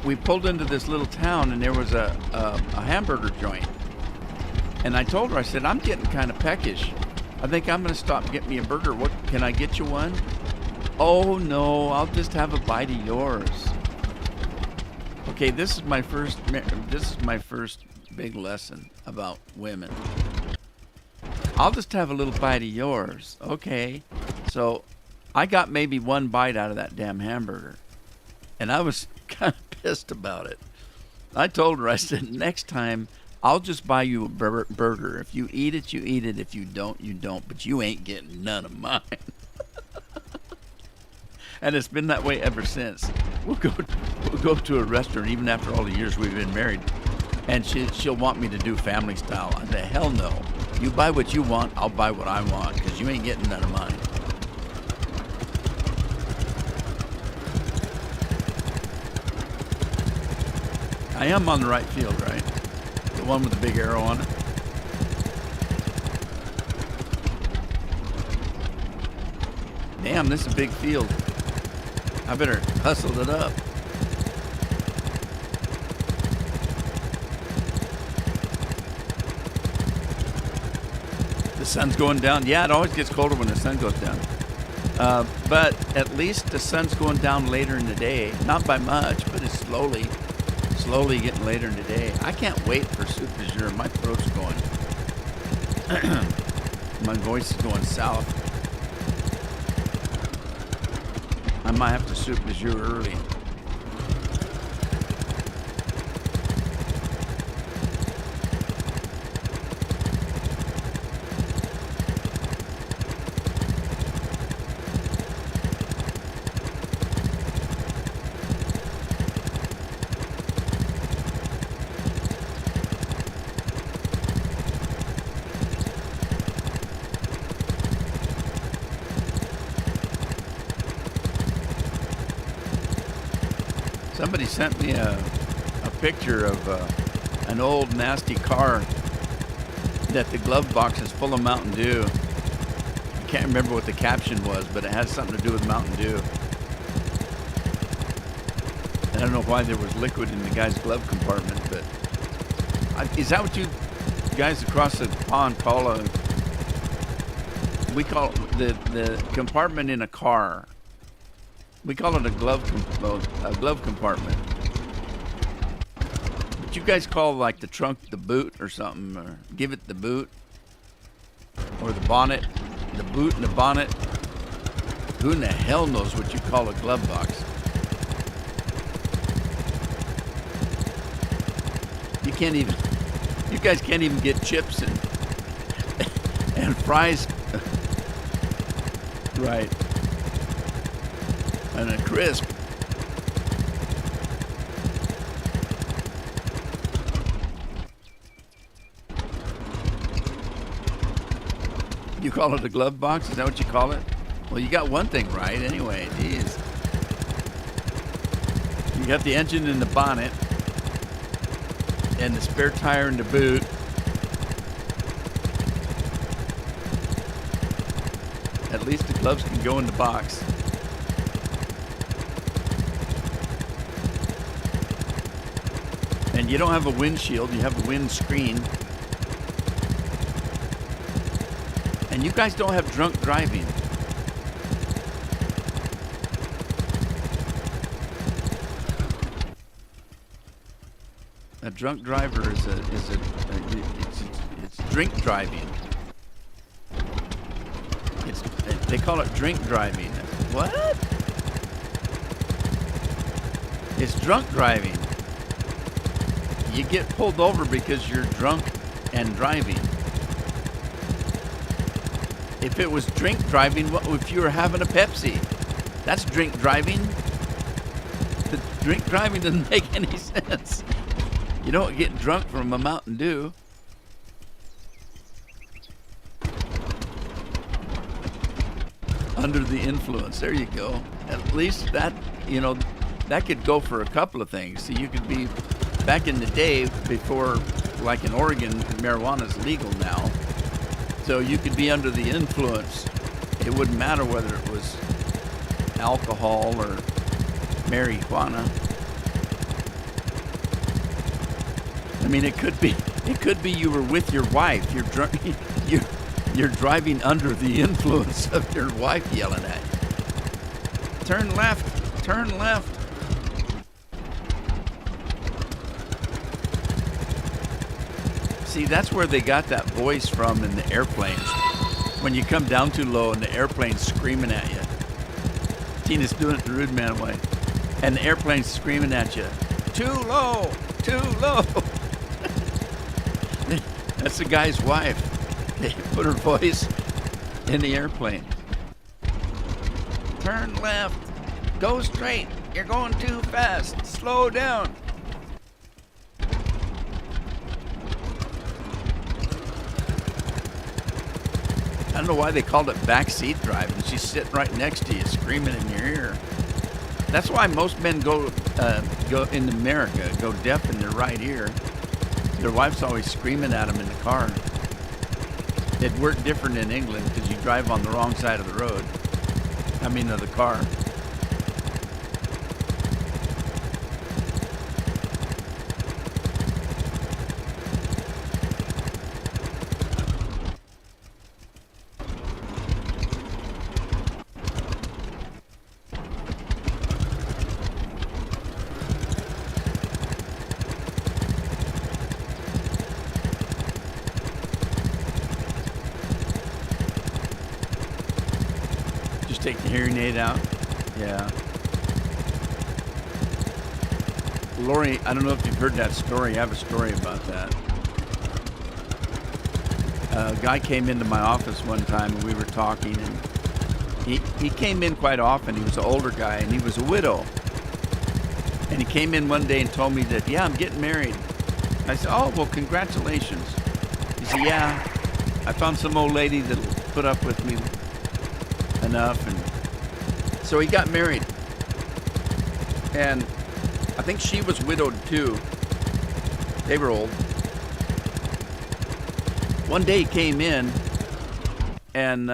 we pulled into this little town, and there was a hamburger joint. And I told her, I said, "I'm getting kind of peckish. I think I'm going to stop and get me a burger. What, can I get you one?" "Oh no, I'll just have a bite of yours." Okay, this is my first big lesson about women. "I'll just have a little bite of yours." Okay, so I got maybe one bite out of that damn hamburger, and I was kind of pissed about it. I told her, I said, "Next time, I'll just buy you a burger. If you eat it, you eat it. If you don't, you don't. But you ain't getting none of mine." And it's been that way ever since. We'll go to a restaurant, even after all the years we've been married, and she'll want me to do family style. I say, "Hell no. You buy what you want, I'll buy what I want, because you ain't getting none of mine." I am on the right field, right? The one with the big arrow on it. Damn, this is a big field. I better hustle it up. The sun's going down. Yeah, it always gets colder when the sun goes down. But at least the sun's going down later in the day. Not by much, but it's slowly getting later in the day. I can't wait for soup du jour. My throat's going. My voice is going south. I might have to soup du jour early. Somebody sent me a picture of an old nasty car that the glove box is full of Mountain Dew. can't remember what the caption was, but it had something to do with Mountain Dew. I don't know why there was liquid in the guy's glove compartment, but is that what you guys across the pond call a? We call the compartment in a car. We call it a glove compartment. But you guys call like the trunk the boot or something, or give it the boot, or the bonnet, the boot and the bonnet. Who in the hell knows what you call a glove box? You guys can't even get chips and fries right. And a crisp. You call it a glove box? Is that what you call it? Well, you got one thing right anyway. Geez. You got the engine in the bonnet and the spare tire in the boot. At least the gloves can go in the box. And you don't have a windshield, you have a windscreen. And you guys don't have drunk driving. A drunk driver is it's drink driving. They call it drink driving. What? It's drunk driving. You get pulled over because you're drunk and driving. If it was drink driving, what if you were having a Pepsi? That's drink driving. The drink driving doesn't make any sense. You don't get drunk from a Mountain Dew. Under the influence. There you go. At least that, that could go for a couple of things. So you could be, back in the day, before, like in Oregon, marijuana's legal now. So you could be under the influence. It wouldn't matter whether it was alcohol or marijuana. I mean, it could be you were with your wife. You're driving under the influence of your wife yelling at you. Turn left, turn left. See, that's where they got that voice from in the airplanes. When you come down too low and the airplane's screaming at you. Tina's doing it the Rudeman way. And the airplane's screaming at you. Too low, too low. That's the guy's wife. They put her voice in the airplane. Turn left. Go straight. You're going too fast. Slow down. I don't know why they called it backseat driving. She's sitting right next to you, screaming in your ear. That's why most men go in America, go deaf in their right ear. Their wife's always screaming at them in the car. It'd work different in England because you drive on the wrong side of the road. Of the car. Take the hearing aid out. Yeah. Lori, I don't know if you've heard that story. I have a story about that. A guy came into my office one time and we were talking, and he came in quite often. He was an older guy and he was a widow. And he came in one day and told me that, yeah, I'm getting married. I said, oh, well, congratulations. He said, yeah, I found some old lady that'll put up with me enough. And so he got married, and I think she was widowed too. They were old. One day he came in, and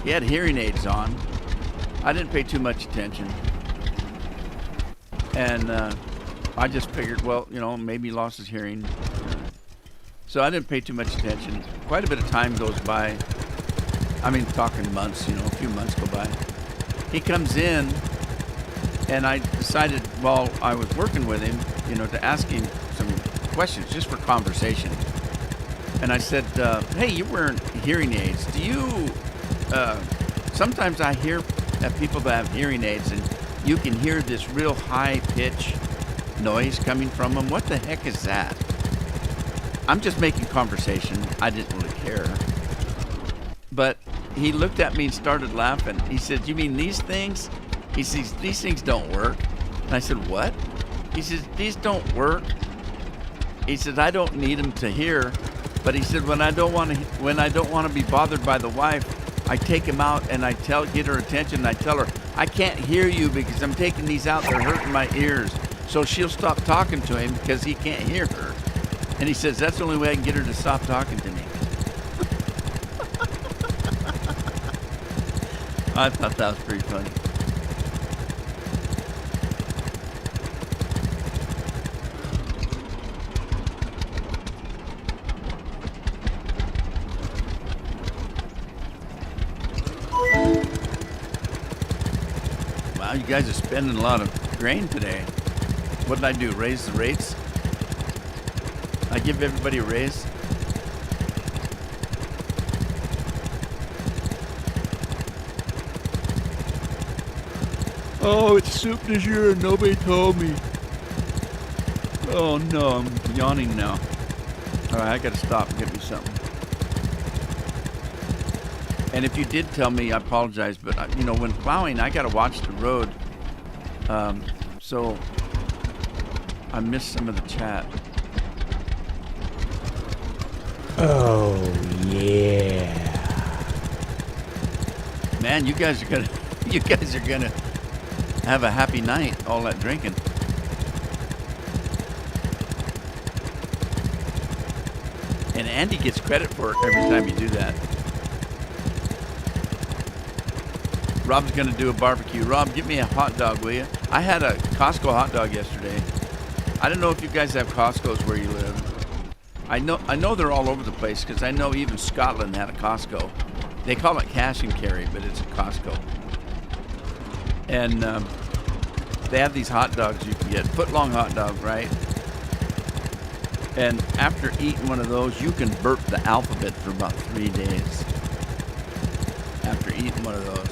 He had hearing aids on. I didn't pay too much attention. And I just figured, well, you know, maybe he lost his hearing. So I didn't pay too much attention. Quite a bit of time goes by. I mean, talking months, you know, a few months go by. He comes in, and I decided while I was working with him, you know, to ask him some questions just for conversation. And I said, hey, you're wearing hearing aids. Do you, sometimes I hear people that have hearing aids, and you can hear this real high pitch noise coming from them. What the heck is that? I'm just making conversation. I didn't really care. But he looked at me and started laughing. He said, you mean these things? He says, these things don't work. And I said, what? He says, these don't work. He said, I don't need them to hear. But he said, when I don't want to be bothered by the wife, I take him out and I get her attention, and I tell her, I can't hear you because I'm taking these out. They're hurting my ears. So she'll stop talking to him because he can't hear her. And he says, that's the only way I can get her to stop talking to me. I thought that was pretty funny. Wow, you guys are spending a lot of grain today. What did I do? Raise the rates? I give everybody a raise? Oh, it's soup du jour and nobody told me. Oh no, I'm yawning now. Alright, I gotta stop and get me something. And if you did tell me, I apologize, but you know, when plowing, I gotta watch the road. So I missed some of the chat. Oh, yeah. Man, you guys are gonna have a happy night, all that drinking. And Andy gets credit for it every time you do that. Rob's gonna do a barbecue. Rob, give me a hot dog, will you? I had a Costco hot dog yesterday. I don't know if you guys have Costco's where you live. I know they're all over the place, because I know even Scotland had a Costco. They call it cash and carry, but it's a Costco. And they have these hot dogs you can get, foot-long hot dog, right? And after eating one of those, you can burp the alphabet for about 3 days. After eating one of those.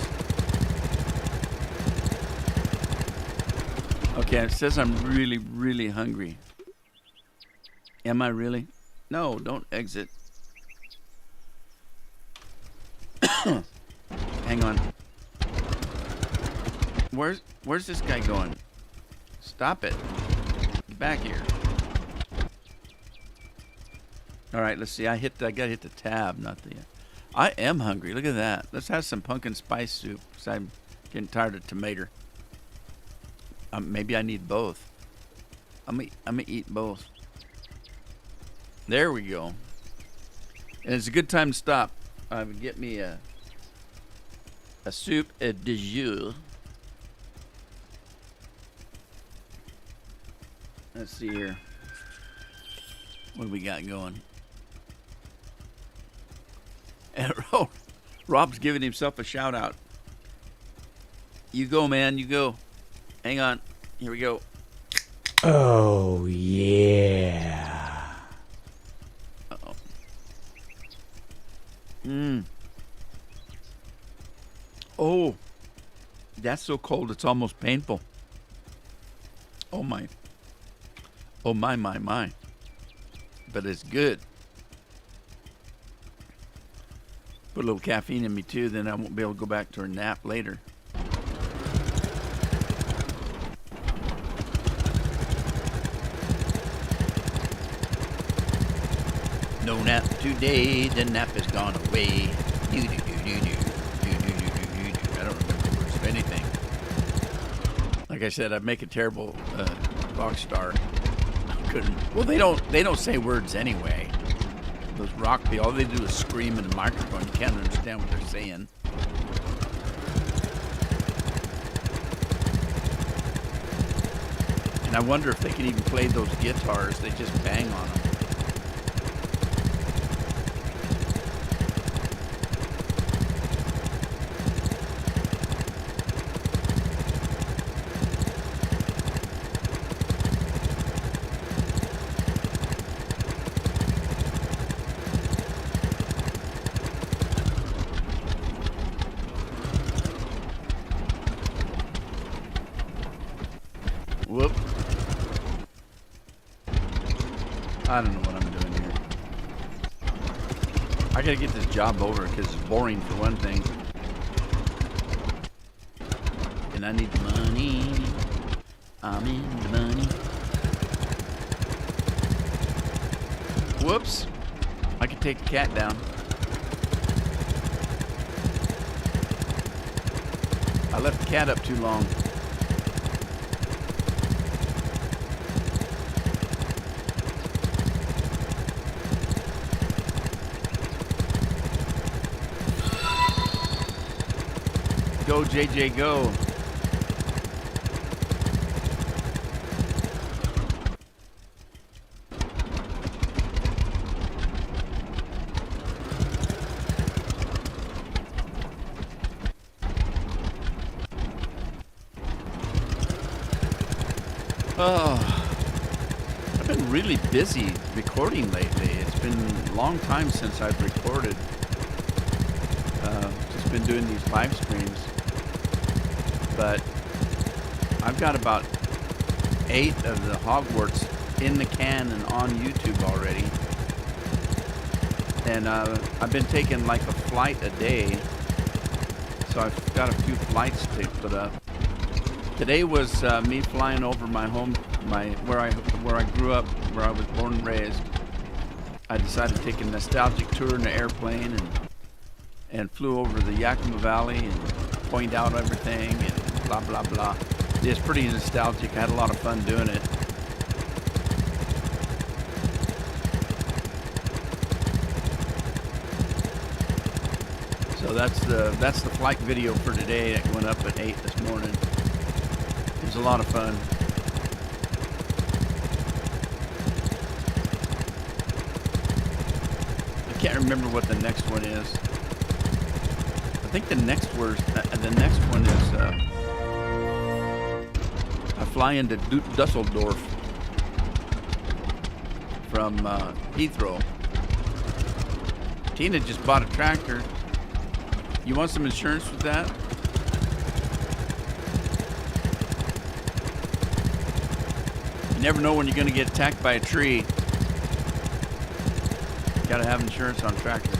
Okay, it says I'm really, really hungry. Am I really? No, don't exit. Hang on. Where's this guy going? Stop it. Get back here. All right, let's see. I gotta hit the tab, not the. I am hungry. Look at that. Let's have some pumpkin spice soup, because I'm getting tired of tomato. Maybe I need both. I'm gonna eat both. There we go. And it's a good time to stop. I would get me a soup du jour. Let's see here. What do we got going? And Rob's giving himself a shout out. You go, man. You go. Hang on. Here we go. Oh, yeah. Uh-oh. Oh. That's so cold, it's almost painful. Oh, my. Oh, my. But it's good. Put a little caffeine in me, too, then I won't be able to go back to a nap later. No nap today, the nap has gone away. I don't remember the words of anything. Like I said, I'd make a terrible rock star. I couldn't. Well, they don't say words anyway. Those rock people, all they do is scream in the microphone. You can't understand what they're saying. And I wonder if they can even play those guitars. They just bang on them. Whoop. I don't know what I'm doing here. I gotta get this job over because it's boring for one thing. And I need money. I'm in the money. Whoops. I could take the cat down. I left the cat up too long. Go, JJ, go. Oh, I've been really busy recording lately. It's been a long time since I've recorded. Just been doing these live streams. But I've got about 8 of the Hogwarts in the can and on YouTube already. And I've been taking like a flight a day. So I've got a few flights to put up. Today was me flying over my home, where I grew up, where I was born and raised. I decided to take a nostalgic tour in the airplane and flew over the Yakima Valley and point out everything and blah blah blah. It's pretty nostalgic. I had a lot of fun doing it. So that's the flight video for today. It went up at 8 this morning. It was a lot of fun. I can't remember what the next one is. I think the next one is I fly into Dusseldorf from Heathrow. Tina just bought a tractor. You want some insurance with that? You never know when you're going to get attacked by a tree. Got to have insurance on tractors.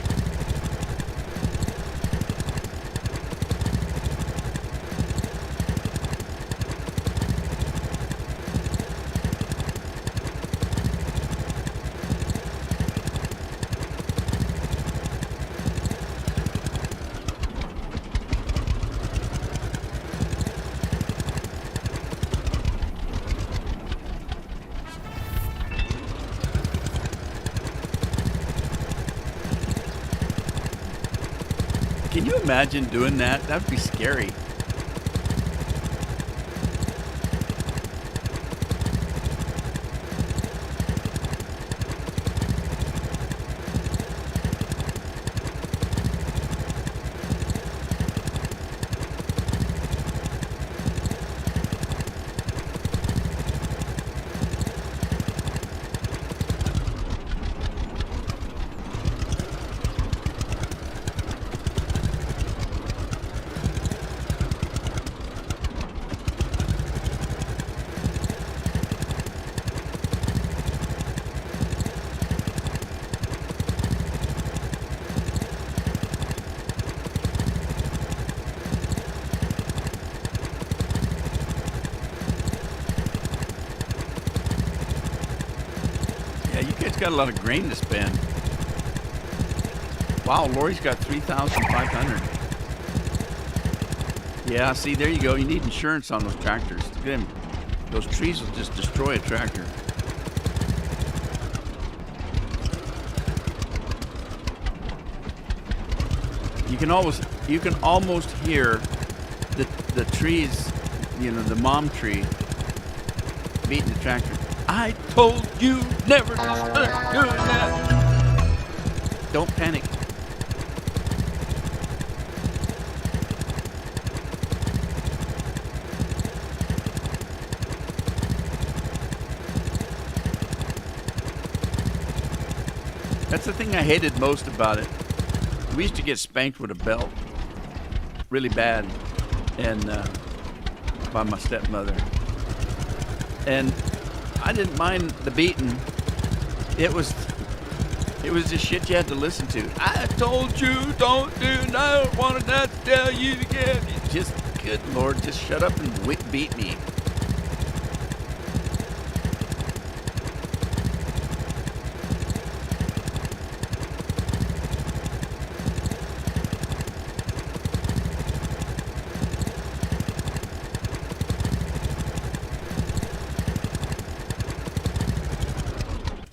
Can you imagine doing that? That'd be scary. You guys got a lot of grain to spend. Wow, Lori's got 3,500. Yeah, see, there you go. You need insurance on those tractors. Again, those trees will just destroy a tractor. You can almost hear the trees, you know, the mom tree beating the tractor. I told you never to start doing that. Don't panic. That's the thing I hated most about it. We used to get spanked with a belt really bad, and by my stepmother. And I didn't mind the beating. It was just shit you had to listen to. I told you don't do, I don't want to tell you again. Just, good Lord, just shut up and beat me.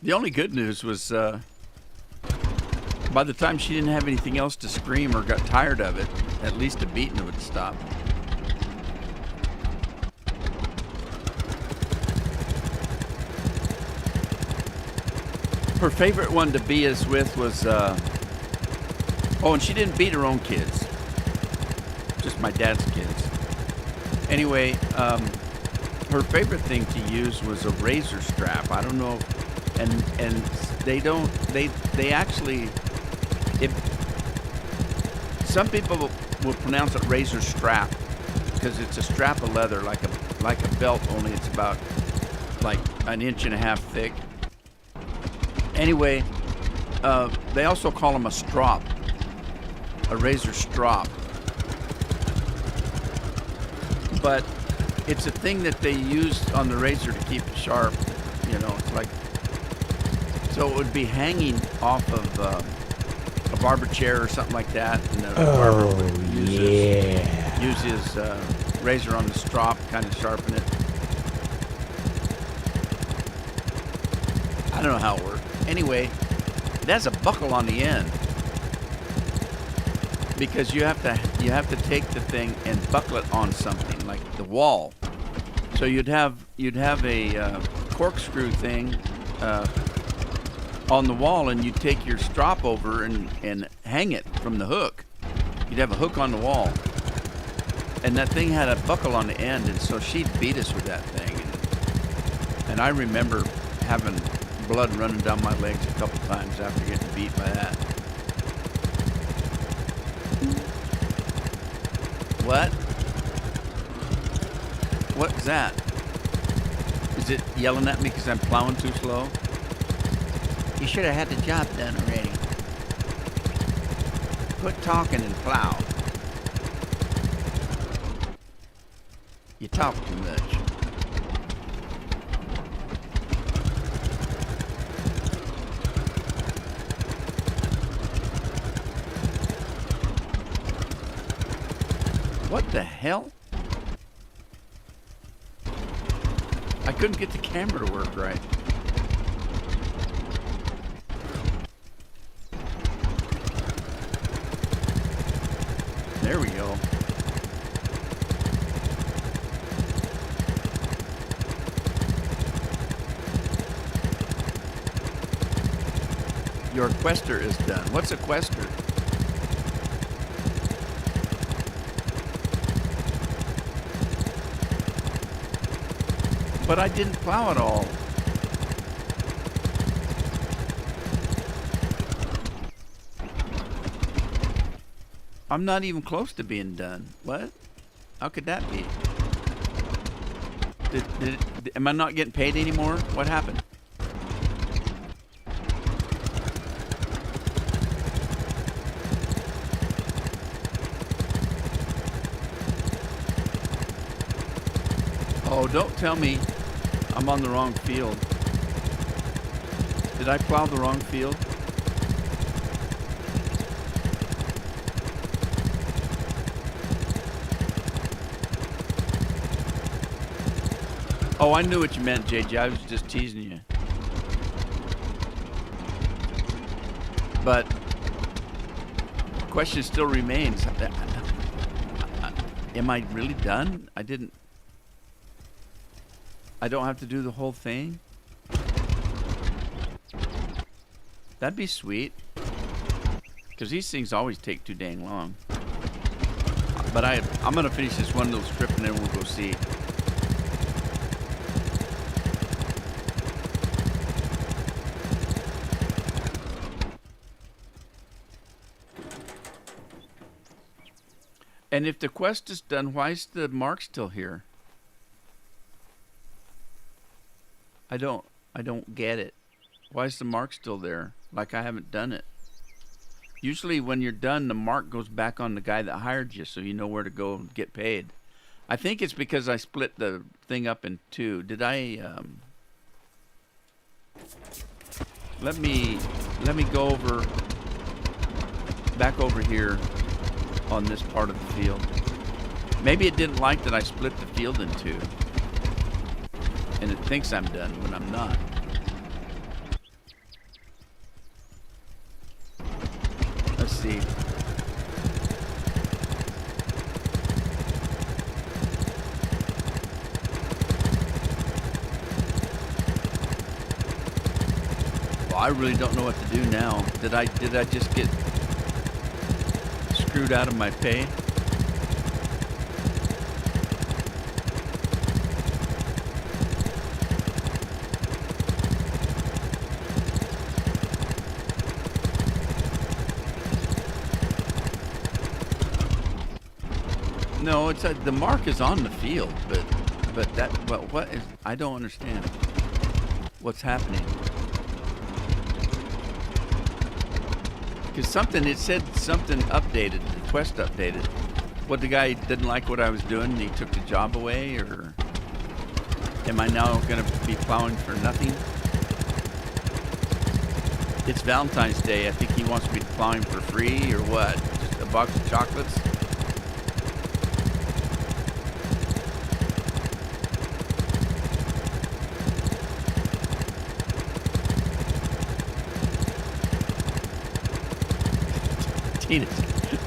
The only good news was by the time she didn't have anything else to scream or got tired of it, at least the beating would stop. Her favorite one to beat us with was, oh, and she didn't beat her own kids, just my dad's kids. Anyway, her favorite thing to use was a razor strap. I don't know if, and they actually, some people will pronounce it razor strap because it's a strap of leather like a belt, only it's about like 1.5 inches thick. Anyway, they also call them a strop, a razor strop, but it's a thing that they use on the razor to keep it sharp. You know, it's like, so it would be hanging off of a barber chair or something like that, and the barber would use his razor on the strop, kind of sharpen it. I don't know how it worked. Anyway, it has a buckle on the end because you have to take the thing and buckle it on something like the wall. So you'd have a corkscrew thing on the wall, and you'd take your strop over and hang it from the hook. You'd have a hook on the wall, and that thing had a buckle on the end, and so she'd beat us with that thing. And I remember having blood running down my legs a couple times after getting beat by that. What? What's that? Is it yelling at me because I'm plowing too slow? You should have had the job done already. Quit talking and plow. You talk too much. What the hell? I couldn't get the camera to work right. There we go. Your quester is done. What's a quester? But I didn't plow at all. I'm not even close to being done. What? How could that be? Am I not getting paid anymore? What happened? Oh, don't tell me I'm on the wrong field. Did I plow the wrong field? Oh, I knew what you meant, JJ. I was just teasing you. But the question still remains. Am I really done? I didn't. I don't have to do the whole thing? That'd be sweet. Because these things always take too dang long. But I'm going to finish this one little strip and then we'll go see. And if the quest is done, why is the mark still here? I don't get it. Why is the mark still there? Like I haven't done it. Usually when you're done, the mark goes back on the guy that hired you, so you know where to go and get paid. I think it's because I split the thing up in two. Did I, let me go back over here on this part of the field. Maybe it didn't like that I split the field in two. And it thinks I'm done when I'm not. Let's see. Well, I really don't know what to do now. Did I just get screwed out of my pay? No, it's the mark is on the field, but that, well, what is, I don't understand what's happening. Because something, it said something updated, the quest updated. What, the guy didn't like what I was doing and he took the job away, or am I now going to be plowing for nothing? It's Valentine's Day. I think he wants me plowing for free, or what? Just a box of chocolates?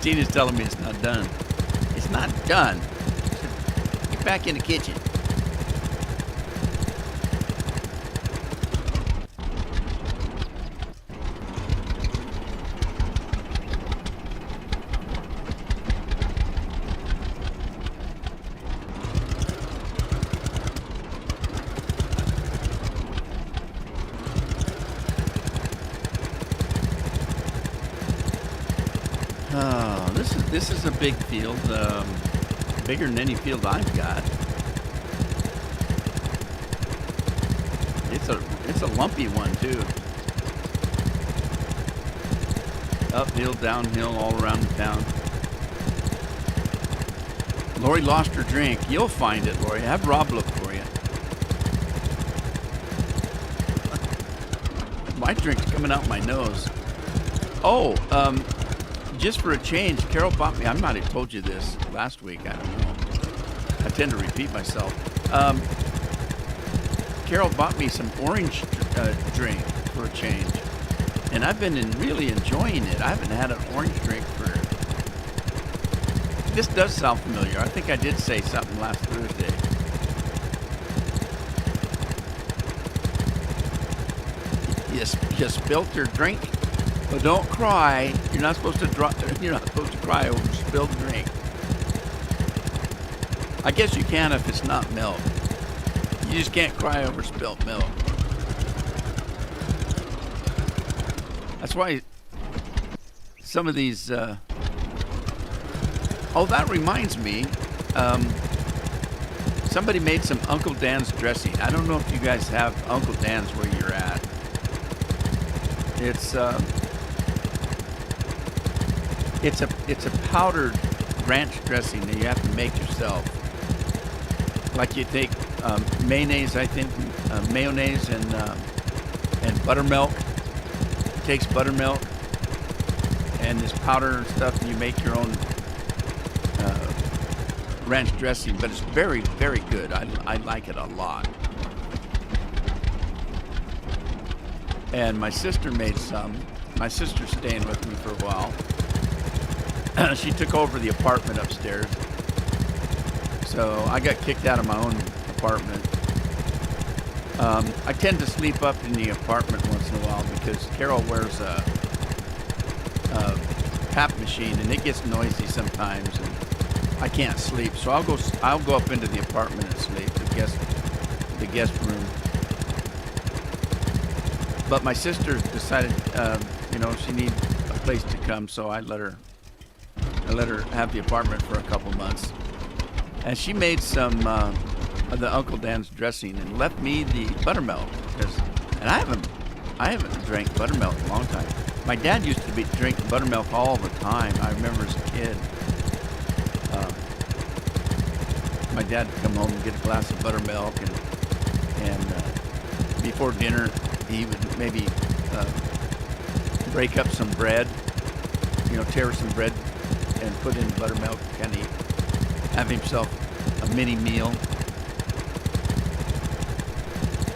Tina's telling me it's not done. It's not done. Get back in the kitchen. This is a big field, bigger than any field I've got. It's a lumpy one too. Uphill, downhill, all around the town. Lori lost her drink. You'll find it, Lori. Have Rob look for you. My drink's coming out my nose. Oh, just for a change, Carol bought me, I might have told you this last week, I don't know. I tend to repeat myself. Carol bought me some orange drink for a change. And I've been really enjoying it. I haven't had an orange drink for... This does sound familiar. I think I did say something last Thursday. You spilt your drink? But don't cry. You're not supposed to cry over spilled drink. I guess you can if it's not milk. You just can't cry over spilled milk. That's why some of these. Oh, that reminds me. Somebody made some Uncle Dan's dressing. I don't know if you guys have Uncle Dan's where you're at. It's a powdered ranch dressing that you have to make yourself. Like you take mayonnaise, I think, mayonnaise and buttermilk. It takes buttermilk and this powder and stuff, and you make your own ranch dressing. But it's very, very good. I like it a lot. And my sister made some. My sister's staying with me for a while. She took over the apartment upstairs. So I got kicked out of my own apartment. I tend to sleep up in the apartment once in a while because Carol wears a PAP machine and it gets noisy sometimes and I can't sleep. So I'll go up into the apartment and sleep, the guest room. But my sister decided, she needed a place to come, so I let her have the apartment for a couple months. And she made some of the Uncle Dan's dressing and left me the buttermilk and I haven't drank buttermilk in a long time. My dad used to drink buttermilk all the time. I remember as a kid. My dad would come home and get a glass of buttermilk and before dinner he would maybe break up some bread, tear some bread and put in buttermilk, kind of have himself a mini meal.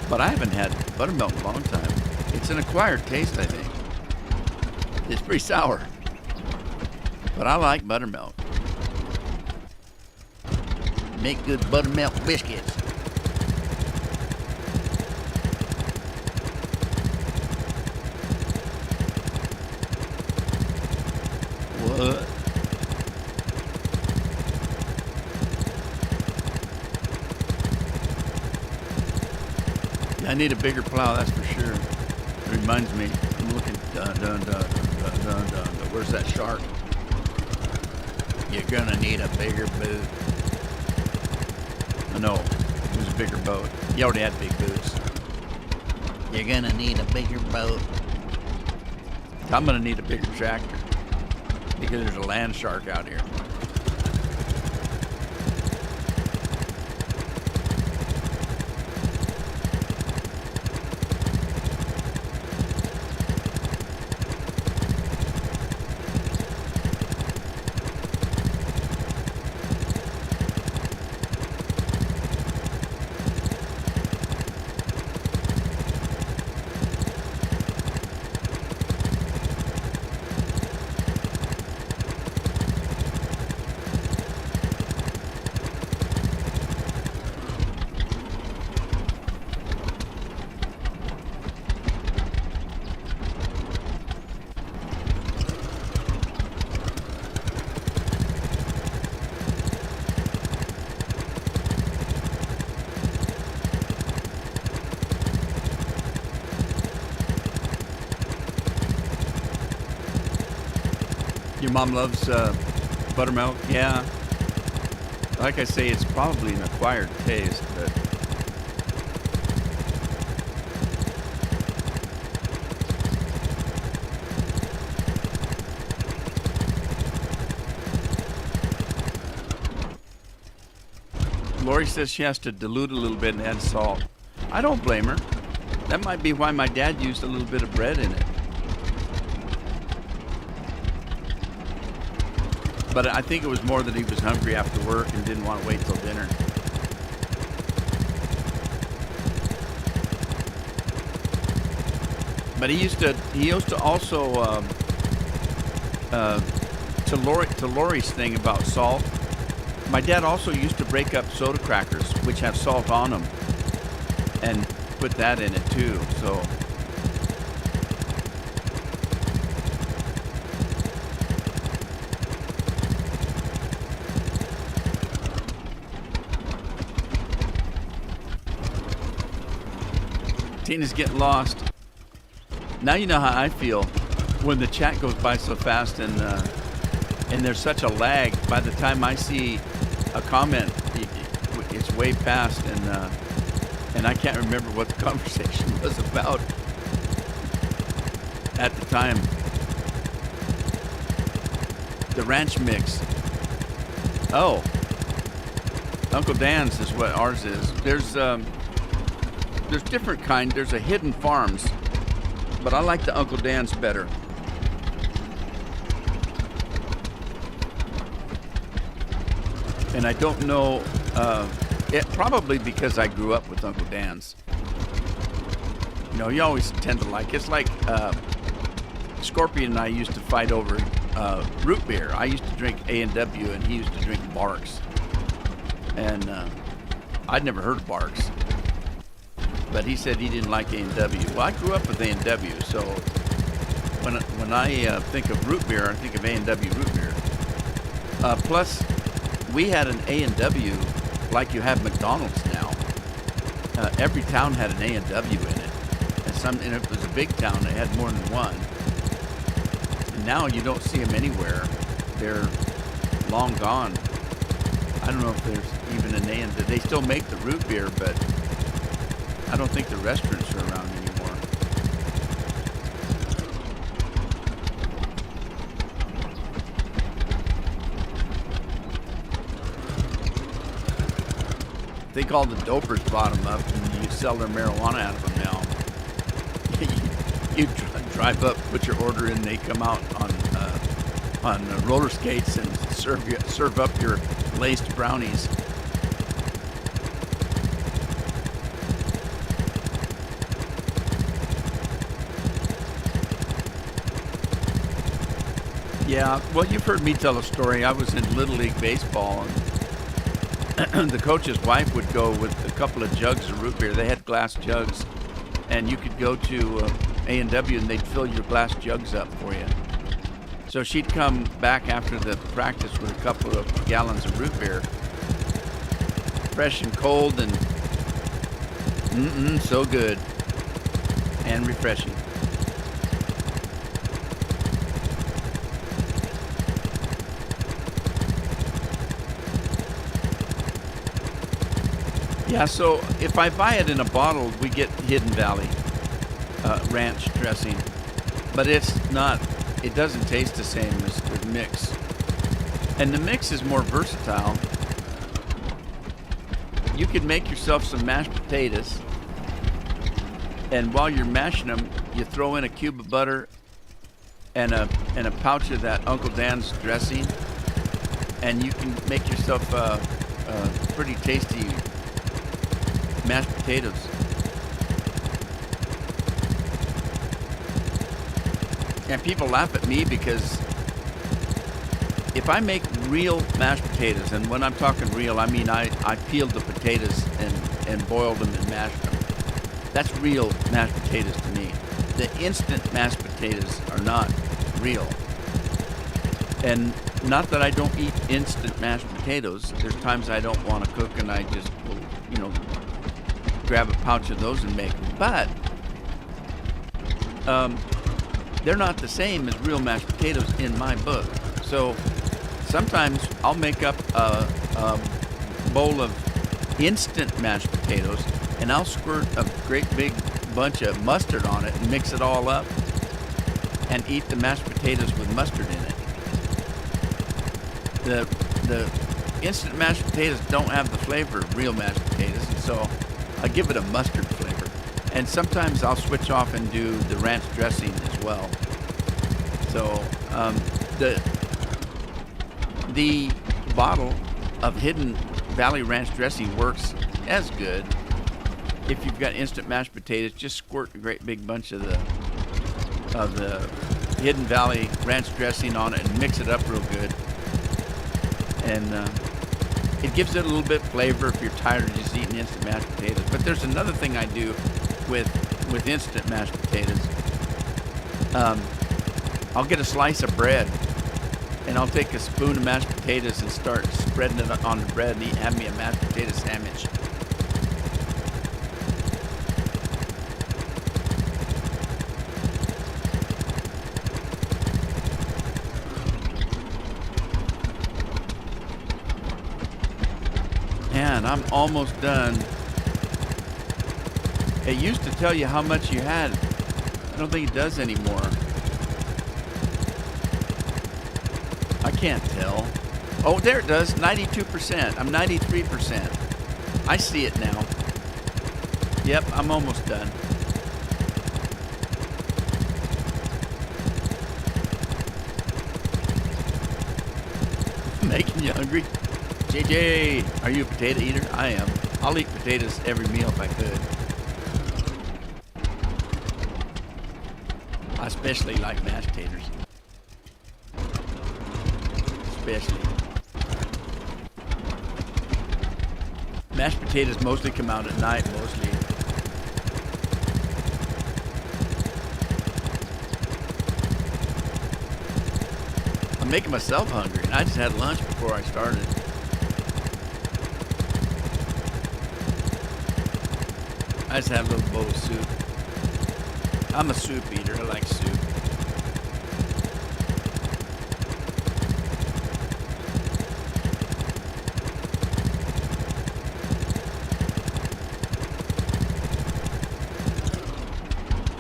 But I haven't had buttermilk in a long time. It's an acquired taste, I think. It's pretty sour, but I like buttermilk. Make good buttermilk biscuits. What? Yeah, I need a bigger plow, that's for sure. It reminds me, I'm looking, dun, dun, dun, dun, dun, dun, dun. Where's that shark? You're gonna need a bigger boot. No, it was a bigger boat. You already had big boots. You're gonna need a bigger boat. I'm gonna need a bigger tractor because there's a land shark out here. Your mom loves buttermilk? Yeah. Like I say, it's probably an acquired taste, but Lori says she has to dilute a little bit and add salt. I don't blame her. That might be why my dad used a little bit of bread in it. But I think it was more that he was hungry after work and didn't want to wait till dinner. But he used to also to Lori's thing about salt. My dad also used to break up soda crackers, which have salt on them, and put that in it too. So. Tina's getting lost. Now you know how I feel when the chat goes by so fast and there's such a lag. By the time I see a comment, it's way past, and I can't remember what the conversation was about at the time. The ranch mix. Oh, Uncle Dan's is what ours is. There's different kind. There's a Hidden Farms, but I like the Uncle Dan's better. And I don't know, it probably because I grew up with Uncle Dan's. You always tend to like, it's like Scorpion and I used to fight over root beer. I used to drink A&W and he used to drink Barks. And I'd never heard of Barks. but he said he didn't like A&W. Well, I grew up with A&W, so when I think of root beer, I think of A&W root beer. Plus, we had an A&W like you have McDonald's now. Every town had an A&W in it, and it was a big town. It had more than one. And now you don't see them anywhere. They're long gone. I don't know if there's even an A&W. They still make the root beer, but I don't think the restaurants are around anymore. I think all the dopers bought them up, and you sell their marijuana out of them now. You drive up, put your order in, they come out on roller skates and serve up your laced brownies. Yeah, well, you've heard me tell a story. I was in Little League Baseball, and the coach's wife would go with a couple of jugs of root beer. They had glass jugs, and you could go to A&W and they'd fill your glass jugs up for you. So she'd come back after the practice with a couple of gallons of root beer, fresh and cold, and so good and refreshing. Yeah, so if I buy it in a bottle, we get Hidden Valley ranch dressing, but it doesn't taste the same as the mix. And the mix is more versatile. You can make yourself some mashed potatoes, and while you're mashing them, you throw in a cube of butter and a pouch of that Uncle Dan's dressing, and you can make yourself a pretty tasty mashed potatoes. And people laugh at me because if I make real mashed potatoes, and when I'm talking real, I mean I peeled the potatoes and boiled them and mashed them. That's real mashed potatoes to me. The instant mashed potatoes are not real. And not that I don't eat instant mashed potatoes. There's times I don't want to cook and I just will, grab a pouch of those and make them. But they're not the same as real mashed potatoes in my book. So sometimes I'll make up a bowl of instant mashed potatoes and I'll squirt a great big bunch of mustard on it and mix it all up and eat the mashed potatoes with mustard in it. The instant mashed potatoes don't have the flavor of real mashed potatoes, and so I give it a mustard flavor. And sometimes I'll switch off and do the ranch dressing as well. So the bottle of Hidden Valley Ranch dressing works as good. If you've got instant mashed potatoes, just squirt a great big bunch of the Hidden Valley Ranch dressing on it and mix it up real good. And it gives it a little bit of flavor if you're tired of just eating instant mashed potatoes. But there's another thing I do with instant mashed potatoes. I'll get a slice of bread and I'll take a spoon of mashed potatoes and start spreading it on the bread and have me a mashed potato sandwich. Man, I'm almost done. It used to tell you how much you had. I don't think it does anymore. I can't tell. Oh, there it does, 92%. I'm 93%. I see it now. Yep, I'm almost done. Making you hungry? JJ, are you a potato eater? I am. I'll eat potatoes every meal if I could. I especially like mashed taters. Especially. Mashed potatoes mostly come out at night, mostly. I'm making myself hungry, and I just had lunch before I started. I just had a little bowl of soup. I'm a soup eater. I like soup.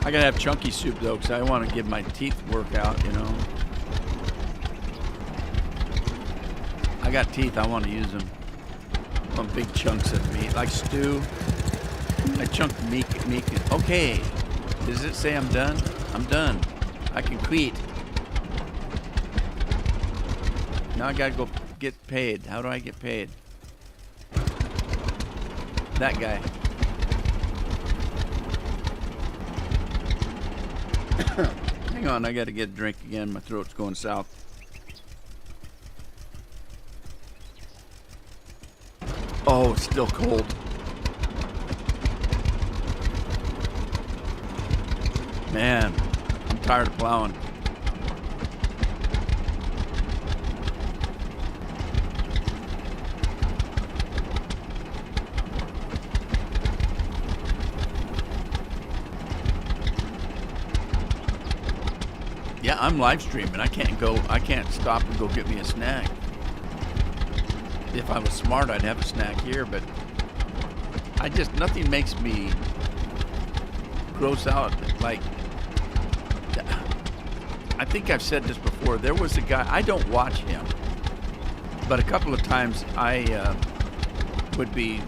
I gotta have chunky soup though, because I want to give my teeth workout, you know. I got teeth, I want to use them. I want big chunks of meat, like stew. I chunked meat. Okay, does it say I'm done? I'm done. I can quit. Now I gotta go get paid. How do I get paid? That guy. Hang on, I gotta get a drink again. My throat's going south. Oh, it's still cold. Man, I'm tired of plowing. Yeah, I'm live streaming. I can't stop and go get me a snack. If I was smart, I'd have a snack here, but nothing makes me gross out. Like, I think I've said this before. There was a guy, I don't watch him, but a couple of times I would be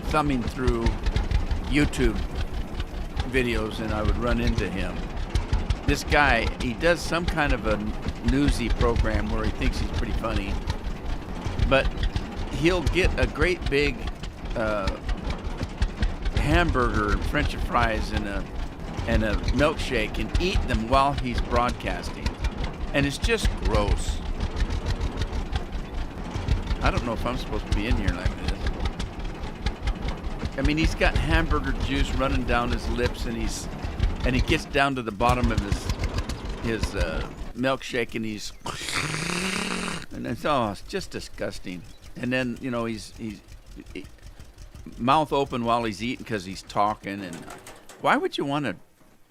thumbing through YouTube videos and I would run into him. This guy, he does some kind of a newsy program where he thinks he's pretty funny, but he'll get a great big hamburger and French fries and a milkshake and eat them while he's broadcasting, and it's just gross. I don't know if I'm supposed to be in here like this. I mean, he's got hamburger juice running down his lips, and he gets down to the bottom of his milkshake, and it's just disgusting. And then, you know, he's mouth open while he's eating because he's talking. And why would you want to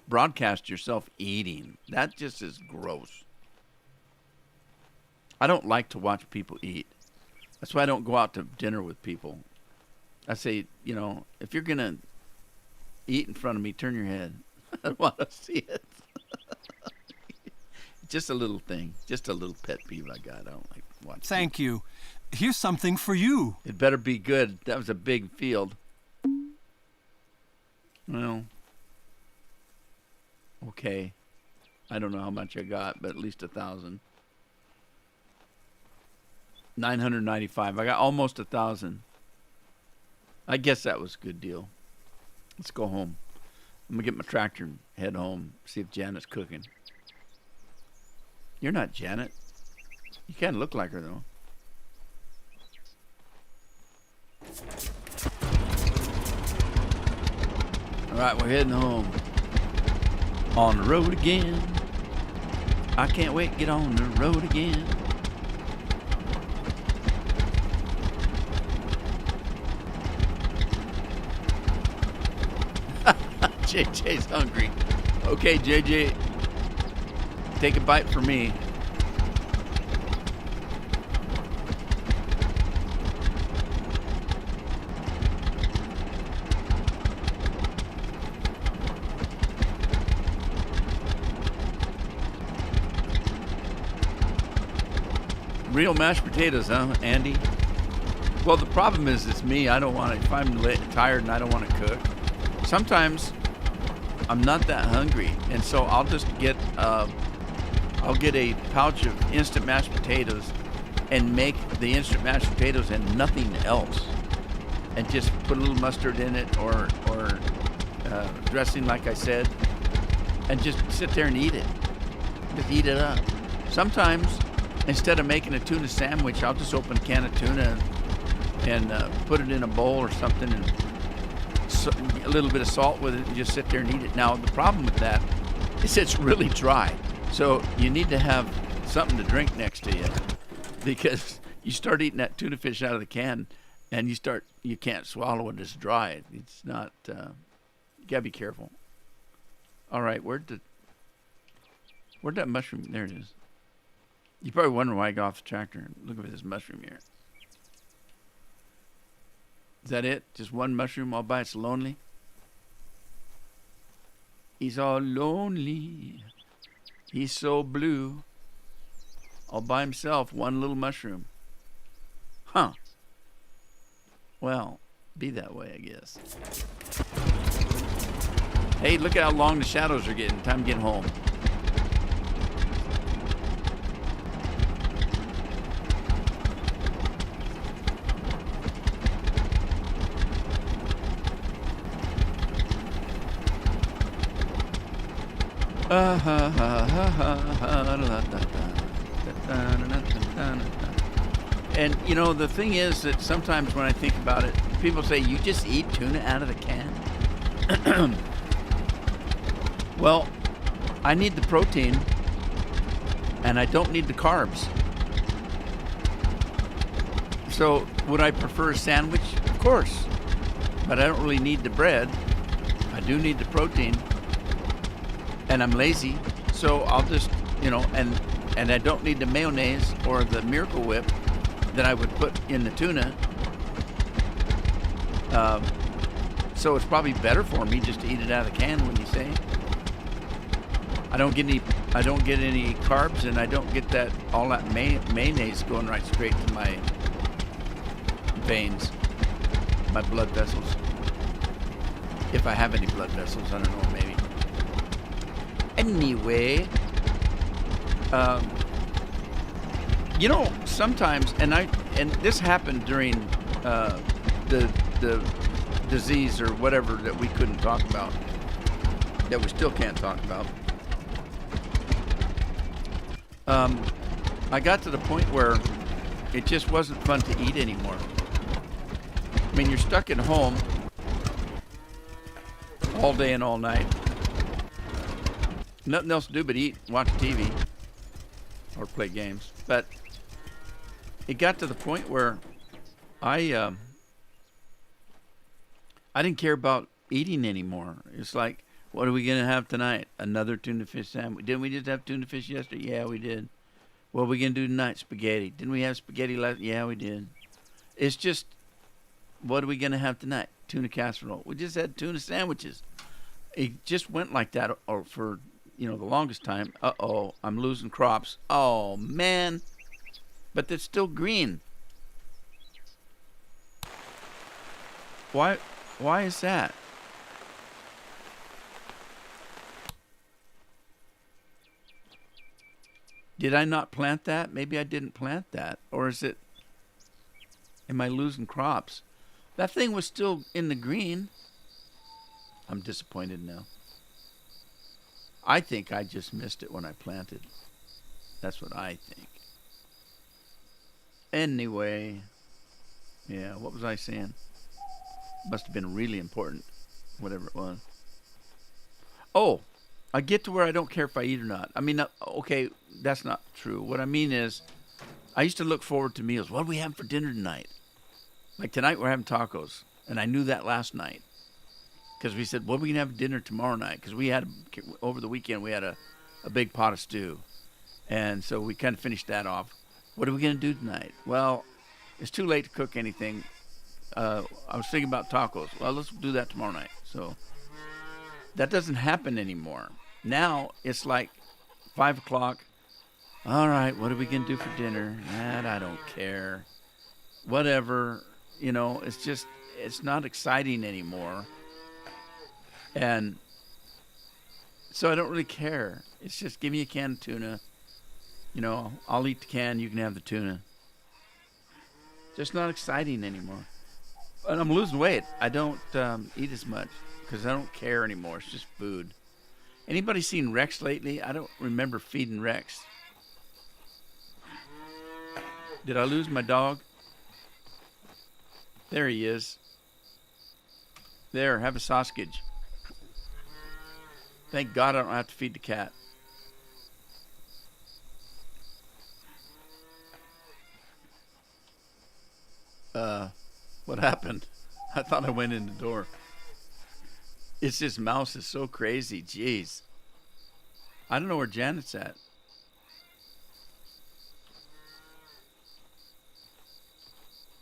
broadcast yourself eating? That just is gross. I don't like to watch people eat. That's why I don't go out to dinner with people. I say, you know, if you're gonna eat in front of me, turn your head. I want to see it. Just a little thing. Just a little pet peeve I got. I don't like watching. Thank you. Here's something for you. It better be good. That was a big field. Well, okay. I don't know how much I got, but at least 1,000. 995. I got almost 1,000. I guess that was a good deal. Let's go home. I'm gonna get my tractor and head home, see if Janet's cooking. You're not Janet. You kind of look like her, though. All right, we're heading home. On the road again. I can't wait to get on the road again. JJ's hungry. Okay, JJ, take a bite for me. Real mashed potatoes, huh, Andy? Well, the problem is it's me. I don't want to, if I'm tired and I don't want to cook, sometimes I'm not that hungry, and so I'll just get I'll get a pouch of instant mashed potatoes and make the instant mashed potatoes and nothing else, and just put a little mustard in it or dressing like I said, and just sit there and eat it. Just eat it up. Sometimes instead of making a tuna sandwich, I'll just open a can of tuna and put it in a bowl or something and a little bit of salt with it and just sit there and eat it. Now, the problem with that is it's really dry. So you need to have something to drink next to you, because you start eating that tuna fish out of the can, and you can't swallow it. It's dry. It's not. You gotta be careful. All right, where'd that mushroom? There it is. You probably wonder why I got off the tractor. Look at this mushroom here. Is that it? Just one mushroom all by its lonely? He's all lonely. He's so blue. All by himself, one little mushroom. Huh. Well, be that way, I guess. Hey, look at how long the shadows are getting. Time to get home. And you know, the thing is that sometimes when I think about it, people say, you just eat tuna out of the can. Well, I need the protein and I don't need the carbs. So would I prefer a sandwich? Of course. But I don't really need the bread. I do need the protein. And I'm lazy, so I'll just, you know, and I don't need the mayonnaise or the Miracle Whip that I would put in the tuna. So it's probably better for me just to eat it out of the can, when you say. I don't get any carbs, and I don't get all that mayonnaise going right straight to my veins, my blood vessels. If I have any blood vessels, I don't know, maybe. Anyway, you know, sometimes, and this happened during the disease or whatever that we couldn't talk about, that we still can't talk about. I got to the point where it just wasn't fun to eat anymore. I mean, you're stuck at home all day and all night. Nothing else to do but eat, watch TV, or play games. But it got to the point where I didn't care about eating anymore. It's like, what are we going to have tonight? Another tuna fish sandwich. Didn't we just have tuna fish yesterday? Yeah, we did. What are we going to do tonight? Spaghetti. Didn't we have spaghetti last? Yeah, we did. It's just, what are we going to have tonight? Tuna casserole. We just had tuna sandwiches. It just went like that for, you know, the longest time. Uh-oh, I'm losing crops. Oh, man. But they're still green. Why is that? Did I not plant that? Maybe I didn't plant that. Or am I losing crops? That thing was still in the green. I'm disappointed now. I think I just missed it when I planted. That's what I think. Anyway, yeah, what was I saying? Must have been really important, whatever it was. Oh, I get to where I don't care if I eat or not. I mean, okay, that's not true. What I mean is, I used to look forward to meals. What do we have for dinner tonight? Like tonight we're having tacos, and I knew that last night. Because we said, what are we going to have for dinner tomorrow night? Because we had, over the weekend, we had a big pot of stew. And so we kind of finished that off. What are we going to do tonight? Well, it's too late to cook anything. I was thinking about tacos. Well, let's do that tomorrow night. So that doesn't happen anymore. Now it's like 5 o'clock. All right, what are we going to do for dinner? I don't care. Whatever. You know, it's not exciting anymore. And so I don't really care. It's just, give me a can of tuna. You know, I'll eat the can, you can have the tuna. Just not exciting anymore. And I'm losing weight. I don't eat as much because I don't care anymore. It's just food. Anybody seen Rex lately? I don't remember feeding Rex. Did I lose my dog? There he is. There, have a sausage. Thank God I don't have to feed the cat. What happened? I thought I went in the door. It's this mouse is so crazy. Jeez. I don't know where Janet's at.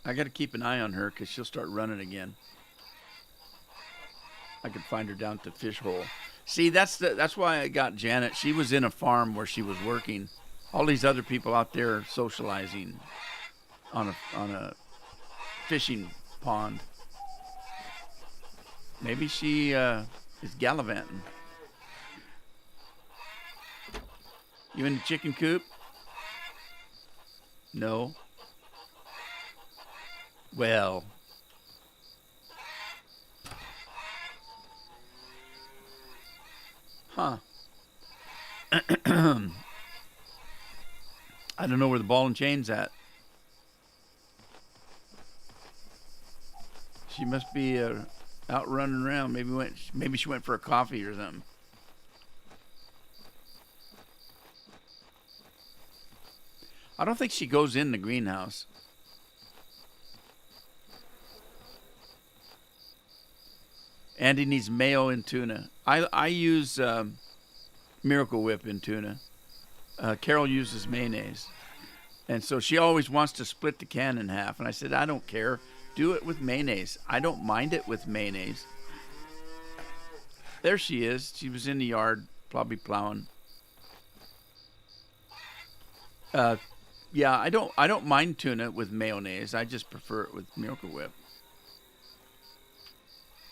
I got to keep an eye on her because she'll start running again. I could find her down at the fish hole. See, that's why I got Janet. She was in a farm where she was working. All these other people out there socializing on a fishing pond. Maybe she is gallivanting. You in the chicken coop? No. Well. Huh. I don't know where the ball and chain's at. She must be out running around. Maybe she went for a coffee or something. I don't think she goes in the greenhouse. Andy needs mayo and tuna. I use Miracle Whip in tuna. Carol uses mayonnaise. And so she always wants to split the can in half. And I said, I don't care. Do it with mayonnaise. I don't mind it with mayonnaise. There she is. She was in the yard, probably plowing. Yeah, I don't mind tuna with mayonnaise. I just prefer it with Miracle Whip.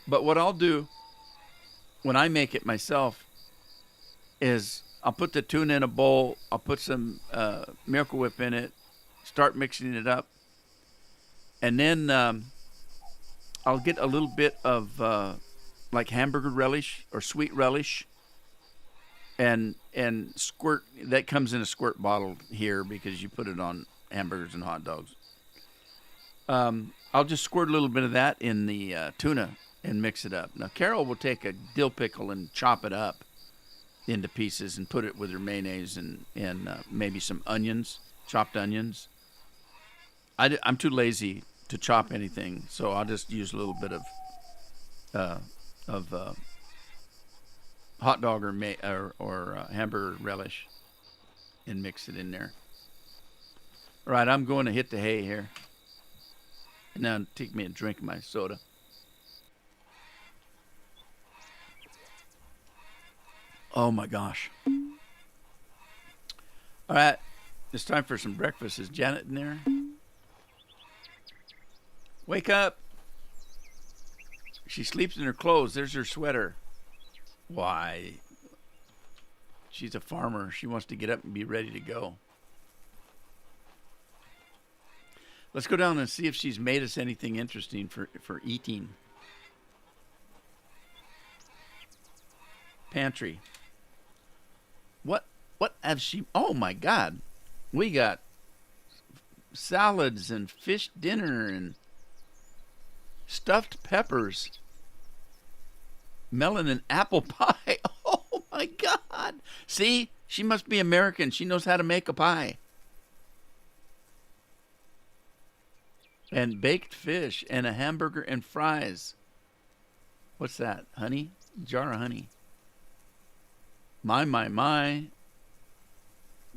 But what I'll do when I make it myself is I'll put the tuna in a bowl. I'll put some Miracle Whip in it, start mixing it up. And then I'll get a little bit of like hamburger relish or sweet relish and squirt. That comes in a squirt bottle here because you put it on hamburgers and hot dogs. I'll just squirt a little bit of that in the tuna and mix it up. Now, Carol will take a dill pickle and chop it up into pieces and put it with her mayonnaise and maybe some onions, chopped onions. I'm too lazy to chop anything, so I'll just use a little bit of hot dog or hamburger relish and mix it in there. All right, I'm going to hit the hay here. And now take me a drink of my soda. Oh my gosh. All right, it's time for some breakfast. Is Janet in there? Wake up. She sleeps in her clothes. There's her sweater. Why? She's a farmer. She wants to get up and be ready to go. Let's go down and see if she's made us anything interesting for eating. Pantry. What have she... Oh, my God. We got salads and fish dinner and stuffed peppers. Melon and apple pie. Oh, my God. See? She must be American. She knows how to make a pie. And baked fish and a hamburger and fries. What's that? Honey? Jar of honey. My.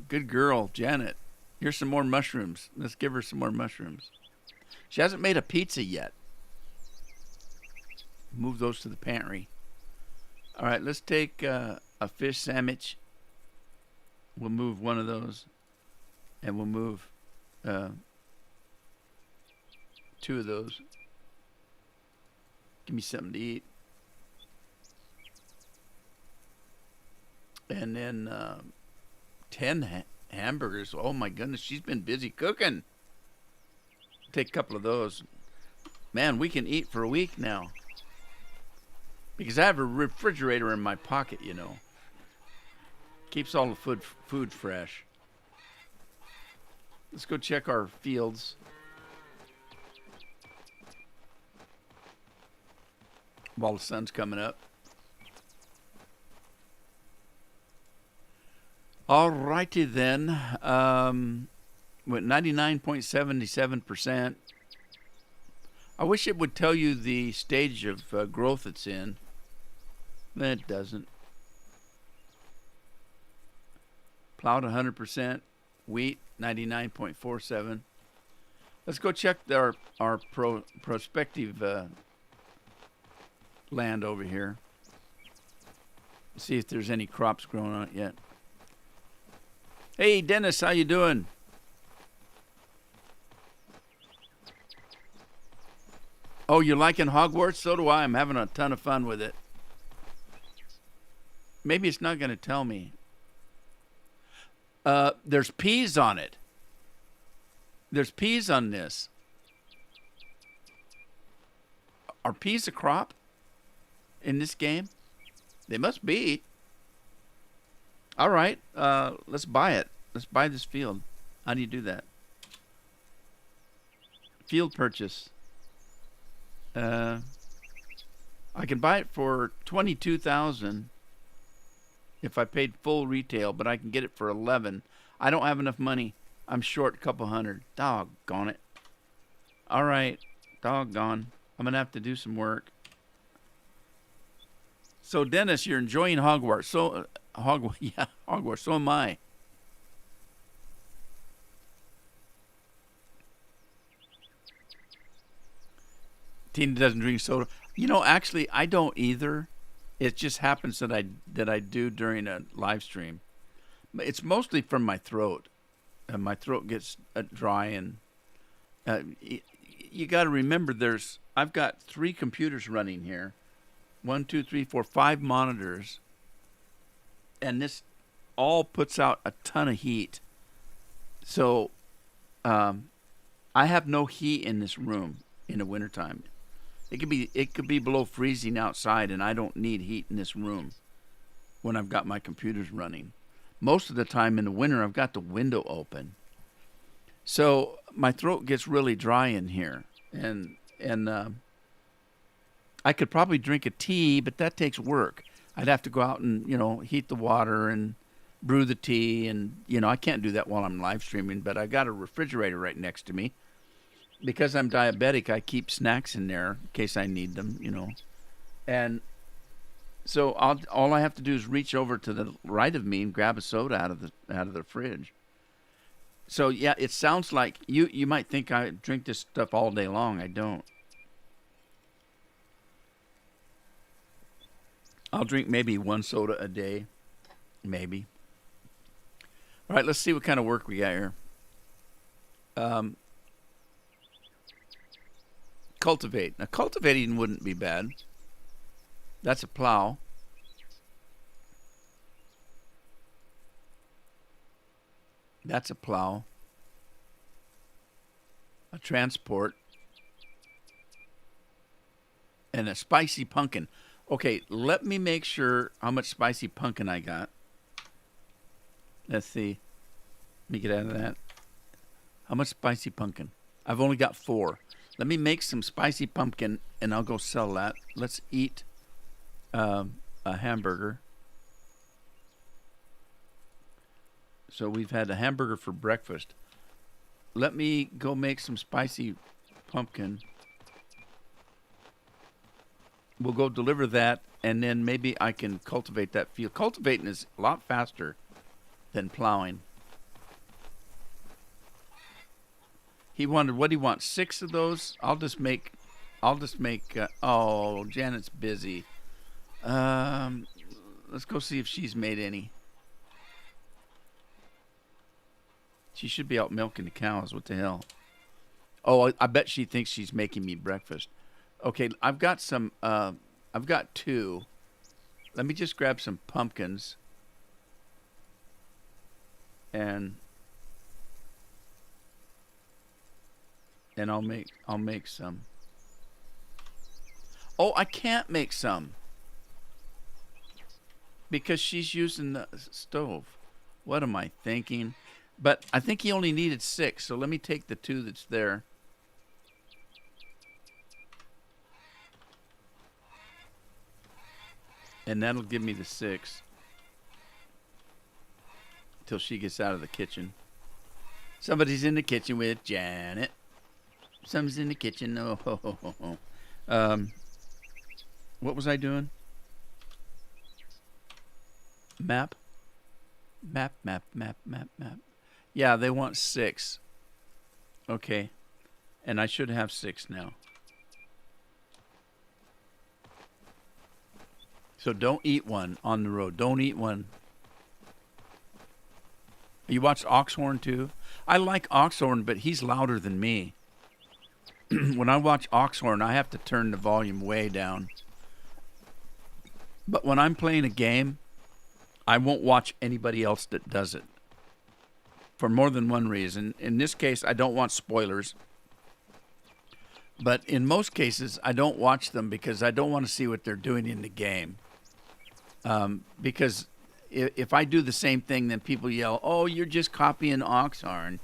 Good girl, Janet. Here's some more mushrooms. Let's give her some more mushrooms. She hasn't made a pizza yet. Move those to the pantry. All right, let's take a fish sandwich. We'll move one of those. And we'll move two of those. Give me something to eat. And then 10 hamburgers. Oh my goodness, she's been busy cooking. Take a couple of those. Man, we can eat for a week now. Because I have a refrigerator in my pocket, you know. Keeps all the food fresh. Let's go check our fields. While the sun's coming up. All righty then. With 99.77%. I wish it would tell you the stage of growth it's in. It doesn't. Plowed 100%. Wheat 99.47. Let's go check our prospective land over here. See if there's any crops growing on it yet. Hey Dennis, how you doing? Oh, you're liking Hogwarts? So do I. I'm having a ton of fun with it. Maybe it's not going to tell me. There's peas on it. There's peas on this. Are peas a crop in this game? They must be. All right. Let's buy it. Let's buy this field. How do you do that? Field purchase. I can buy it for $22,000 if I paid full retail, but I can get it for $11,000. I don't have enough money. I'm short a couple hundred. Doggone it. All right. Doggone. I'm gonna have to do some work. So Dennis, you're enjoying Hogwarts. So yeah, Hogwarts. So am I. Tina doesn't drink soda. You know, actually, I don't either. It just happens that I do during a live stream. It's mostly from my throat. My throat gets dry, and you got to remember, I've got 3 computers running here, 1, 2, 3, 4, 5 monitors, and this all puts out a ton of heat. So, I have no heat in this room in the wintertime. It could be below freezing outside, and I don't need heat in this room when I've got my computers running. Most of the time in the winter, I've got the window open, so my throat gets really dry in here, and I could probably drink a tea, but that takes work. I'd have to go out and heat the water and brew the tea, and I can't do that while I'm live streaming. But I got a refrigerator right next to me. Because I'm diabetic, I keep snacks in there in case I need them, And so all I have to do is reach over to the right of me and grab a soda out of the fridge. So yeah, it sounds like you might think I drink this stuff all day long. I don't. I'll drink maybe 1 soda a day, maybe. All right, let's see what kind of work we got here. Cultivate. Now, cultivating wouldn't be bad. That's a plow. That's a plow. A transport. And a spicy pumpkin. Okay, let me make sure how much spicy pumpkin I got. Let's see. Let me get out of that. How much spicy pumpkin? I've only got 4. Let me make some spicy pumpkin, and I'll go sell that. Let's eat a hamburger. So we've had a hamburger for breakfast. Let me go make some spicy pumpkin. We'll go deliver that, and then maybe I can cultivate that field. Cultivating is a lot faster than plowing. He wanted, what do you want, 6 of those? I'll just make, oh, Janet's busy. Let's go see if she's made any. She should be out milking the cows. What the hell? Oh, I bet she thinks she's making me breakfast. Okay, I've got 2. Let me just grab some pumpkins. And I'll make some. Oh, I can't make some because she's using the stove. What am I thinking? But I think he only needed 6, so let me take the 2 that's there. And that'll give me the 6 till she gets out of the kitchen. Somebody's in the kitchen with Janet. Some's in the kitchen. Oh, ho, ho, ho, ho. What was I doing? Map. Yeah, they want 6. Okay. And I should have 6 now. So don't eat one on the road. Don't eat one. You watched Oxhorn too? I like Oxhorn, but he's louder than me. When I watch Oxhorn, I have to turn the volume way down. But when I'm playing a game, I won't watch anybody else that does it. For more than one reason. In this case, I don't want spoilers. But in most cases, I don't watch them because I don't want to see what they're doing in the game. Because if I do the same thing, then people yell, "Oh, you're just copying Oxhorn."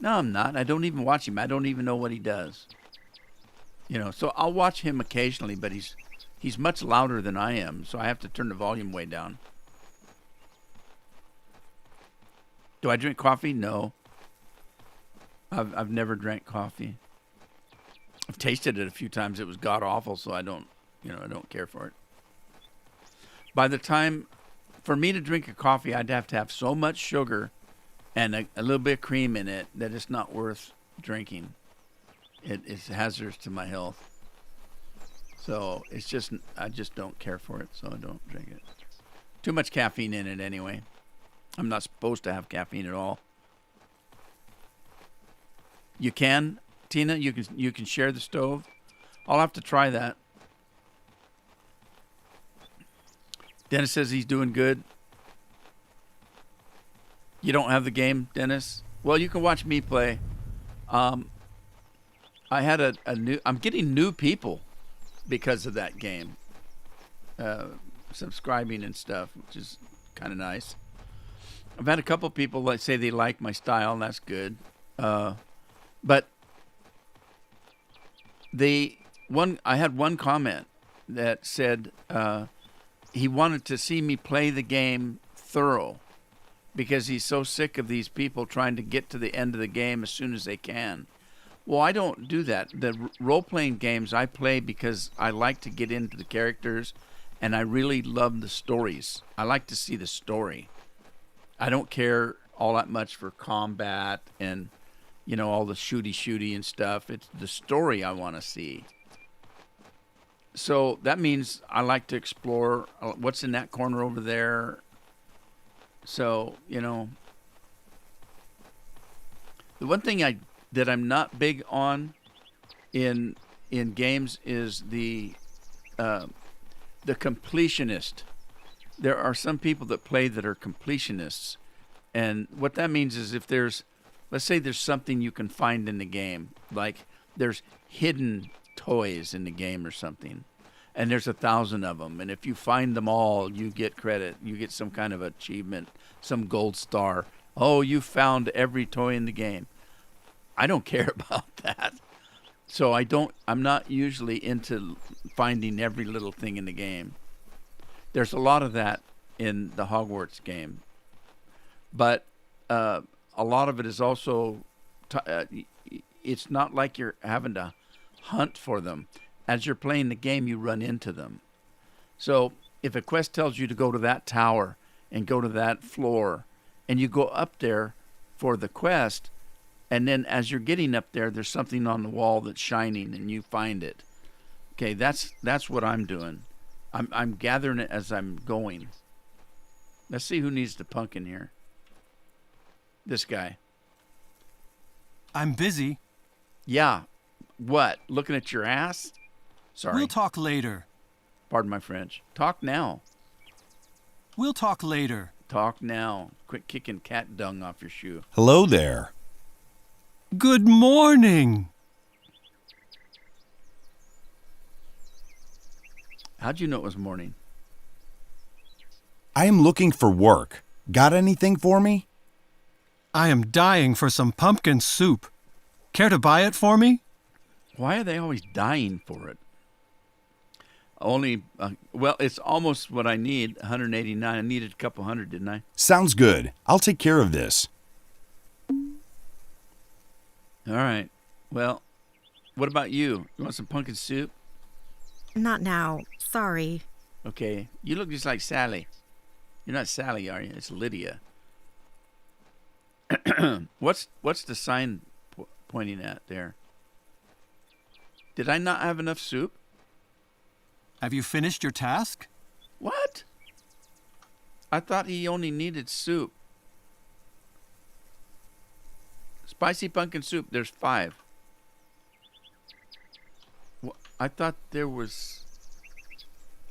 No, I'm not. I don't even watch him. I don't even know what he does. You know, so I'll watch him occasionally, but he's much louder than I am, so I have to turn the volume way down. Do I drink coffee? No. I've never drank coffee. I've tasted it a few times. It was god awful, so I don't care for it. By the time, for me to drink a coffee, I'd have to have so much sugar and a little bit of cream in it that it's not worth drinking. It's hazardous to my health. So I just don't care for it, so I don't drink it. Too much caffeine in it anyway. I'm not supposed to have caffeine at all. You can, Tina, you can share the stove. I'll have to try that. Dennis says he's doing good. You don't have the game, Dennis? Well, you can watch me play. I had I'm getting new people because of that game. Subscribing and stuff, which is kind of nice. I've had a couple people that say they like my style, and that's good. But I had one comment that said he wanted to see me play the game thorough because he's so sick of these people trying to get to the end of the game as soon as they can. Well, I don't do that. The role-playing games I play because I like to get into the characters, and I really love the stories. I like to see the story. I don't care all that much for combat and, all the shooty and stuff. It's the story I want to see. So that means I like to explore what's in that corner over there. So, the one thing that I'm not big on in games is the completionist. There are some people that play that are completionists, and what that means is if let's say there's something you can find in the game, like there's hidden toys in the game or something, and there's 1,000 of them, and if you find them all, you get credit, you get some kind of achievement, some gold star. Oh, you found every toy in the game. I don't care about that. So I'm not usually into finding every little thing in the game. There's a lot of that in the Hogwarts game. But a lot of it is also, it's not like you're having to hunt for them. As you're playing the game, you run into them. So if a quest tells you to go to that tower and go to that floor, and you go up there for the quest, and then as you're getting up there, there's something on the wall that's shining, and you find it. Okay, that's what I'm doing. I'm gathering it as I'm going. Let's see who needs the pumpkin here. This guy. I'm busy. Yeah. What? Looking at your ass? Sorry. We'll talk later. Pardon my French. Talk now. We'll talk later. Talk now. Quit kicking cat dung off your shoe. Hello there. Good morning. How'd you know it was morning? I am looking for work. Got anything for me? I am dying for some pumpkin soup. Care to buy it for me? Why are they always dying for it? Only, it's almost what I need, 189. I needed a couple hundred, didn't I? Sounds good. I'll take care of this. All right. Well, What about you? You want some pumpkin soup? Not now. Sorry. Okay. You look just like Sally. You're not Sally, are you? It's Lydia. What's the sign pointing at there? Did I not have enough soup? Have you finished your task? What? I thought he only needed soup. Spicy pumpkin soup, there's 5. Well, I thought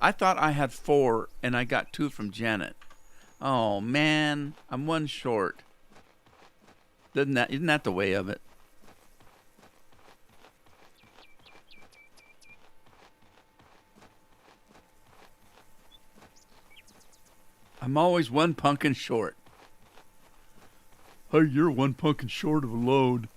I had 4 and I got 2 from Janet. Oh man, I'm 1 short. Isn't that the way of it? I'm always 1 pumpkin short. Hey, you're 1 pumpkin short of a load.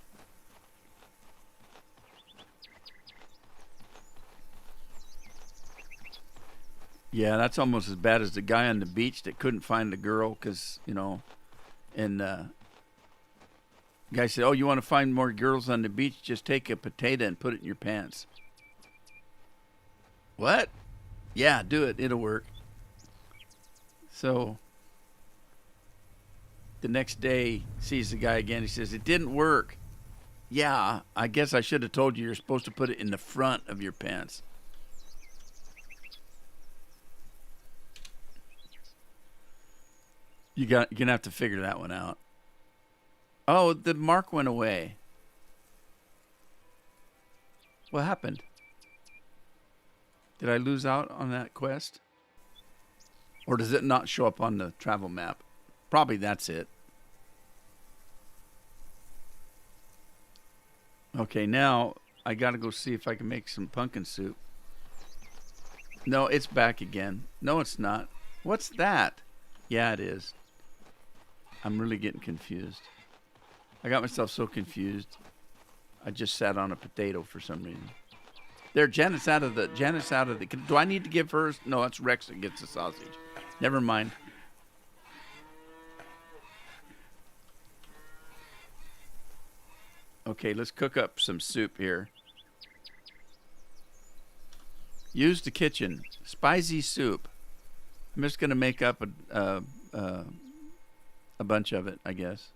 Yeah, that's almost as bad as the guy on the beach that couldn't find the girl because, and the guy said, oh, you want to find more girls on the beach? Just take a potato and put it in your pants. What? Yeah, do it. It'll work. So the next day, sees the guy again. He says, it didn't work. Yeah, I guess I should have told you you're supposed to put it in the front of your pants. You're going to have to figure that one out. Oh, the mark went away. What happened? Did I lose out on that quest? Or does it not show up on the travel map? Probably that's it. Okay, now I got to go see if I can make some pumpkin soup. No, it's back again. No, it's not. What's that? Yeah, it is. I'm really getting confused. I got myself so confused. I just sat on a potato for some reason. There, Janet's out of the. Do I need to give her? No, it's Rex that gets the sausage. Never mind. Okay, let's cook up some soup here. Use the kitchen. Spicy soup. I'm just going to make up a bunch of it, I guess.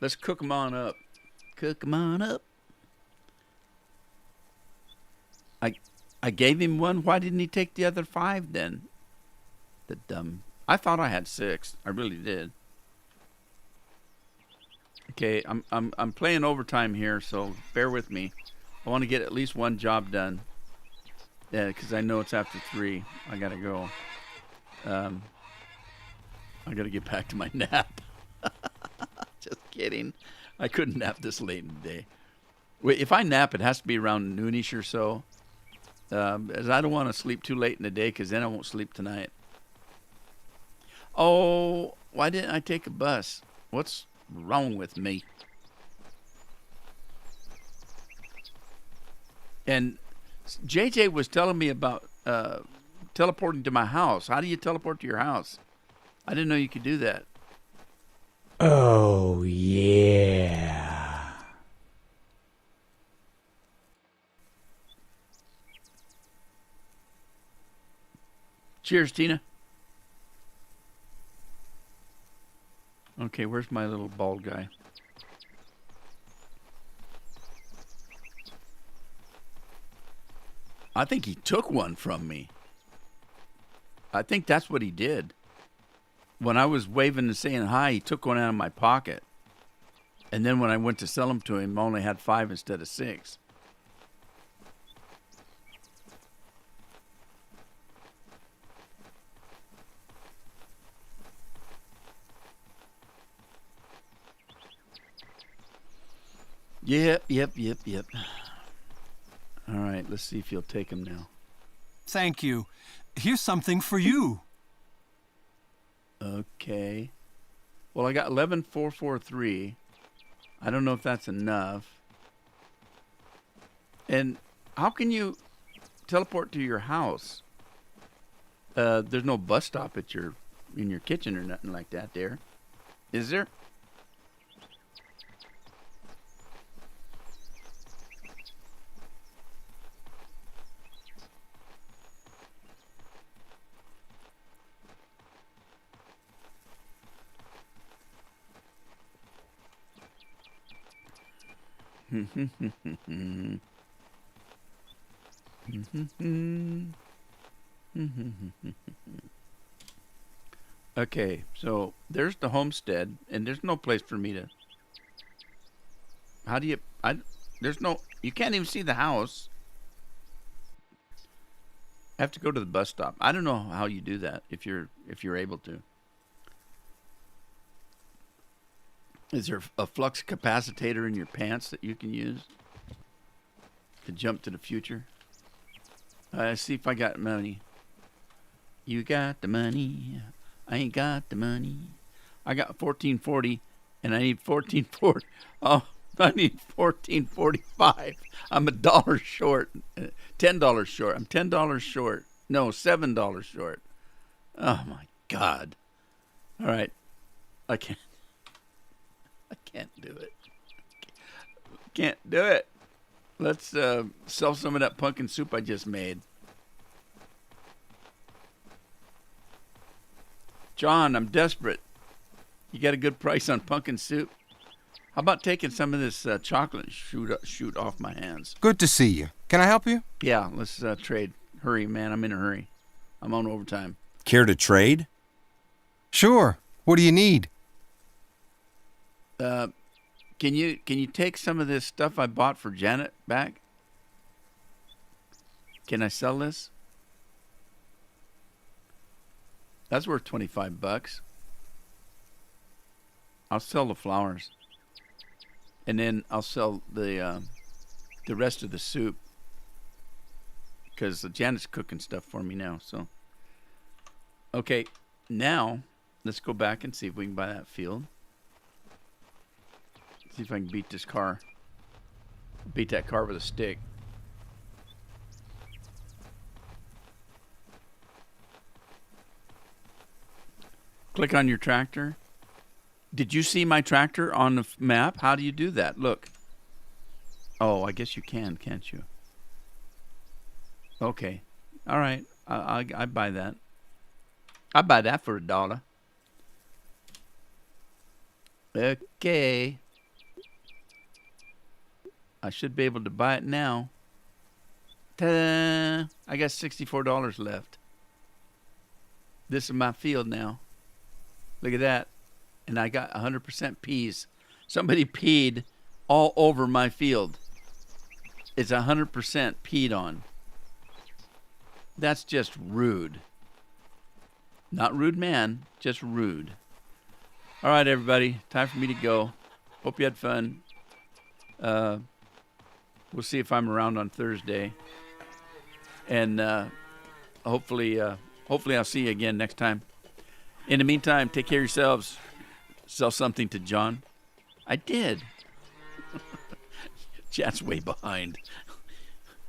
Let's cook them on up. Cook them on up. I gave him 1. Why didn't he take the other 5 then? The dumb. I thought I had 6. I really did. Okay, I'm playing overtime here, so bear with me. I want to get at least 1 job done. Yeah, because I know it's after 3. I gotta go. I gotta get back to my nap. Just kidding. I couldn't nap this late in the day. Wait, if I nap, it has to be around noonish or so. As I don't want to sleep too late in the day, because then I won't sleep tonight. Oh, why didn't I take a bus? What's wrong with me? And JJ was telling me about teleporting to my house. How do you teleport to your house? I didn't know you could do that. Oh, yeah. Cheers, Tina. Okay, where's my little bald guy? I think he took one from me. I think that's what he did. When I was waving and saying hi, he took one out of my pocket. And then when I went to sell them to him, I only had 5 instead of 6. Yep. All right, let's see if you'll take him now. Thank you. Here's something for you. Okay. Well, I got 11,443. I don't know if that's enough. And how can you teleport to your house? There's no bus stop in your kitchen or nothing like that there. Is there? Okay, so there's the homestead, and there's no place for me to. How do you? There's no. You can't even see the house. I have to go to the bus stop. I don't know how you do that if you're able to. Is there a flux capacitor in your pants that you can use to jump to the future? See if I got money. You got the money. I ain't got the money. I got 1440, and I need 1440. Oh, I need 1445. I'm $1 short. $10 short. I'm $10 short. No, $7 short. Oh my God. All right. I can't do it. Can't do it. Let's sell some of that pumpkin soup I just made. John, I'm desperate. You got a good price on pumpkin soup? How about taking some of this chocolate shoot off my hands? Good to see you. Can I help you? Yeah, let's trade. Hurry, man. I'm in a hurry. I'm on overtime. Care to trade? Sure. What do you need? Can you take some of this stuff I bought for Janet back? Can I sell this? That's worth $25. I'll sell the flowers, and then I'll sell the rest of the soup because Janet's cooking stuff for me now. So, okay, now let's go back and see if we can buy that field. See if I can beat this car. Beat that car with a stick. Click on your tractor. Did you see my tractor on the map? How do you do that? Look. Oh, I guess you can, can't you? Okay. All right. I buy that. I buy that for $1. Okay. I should be able to buy it now. Ta-da! I got $64 left. This is my field now. Look at that. And I got 100% peas. Somebody peed all over my field. It's 100% peed on. That's just rude. Not rude man, just rude. All right, everybody. Time for me to go. Hope you had fun. We'll see if I'm around on Thursday. And hopefully I'll see you again next time. In the meantime, take care of yourselves. Sell something to John. I did. Chat's way behind.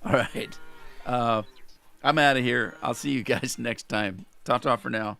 All right. I'm out of here. I'll see you guys next time. Ta-ta for now.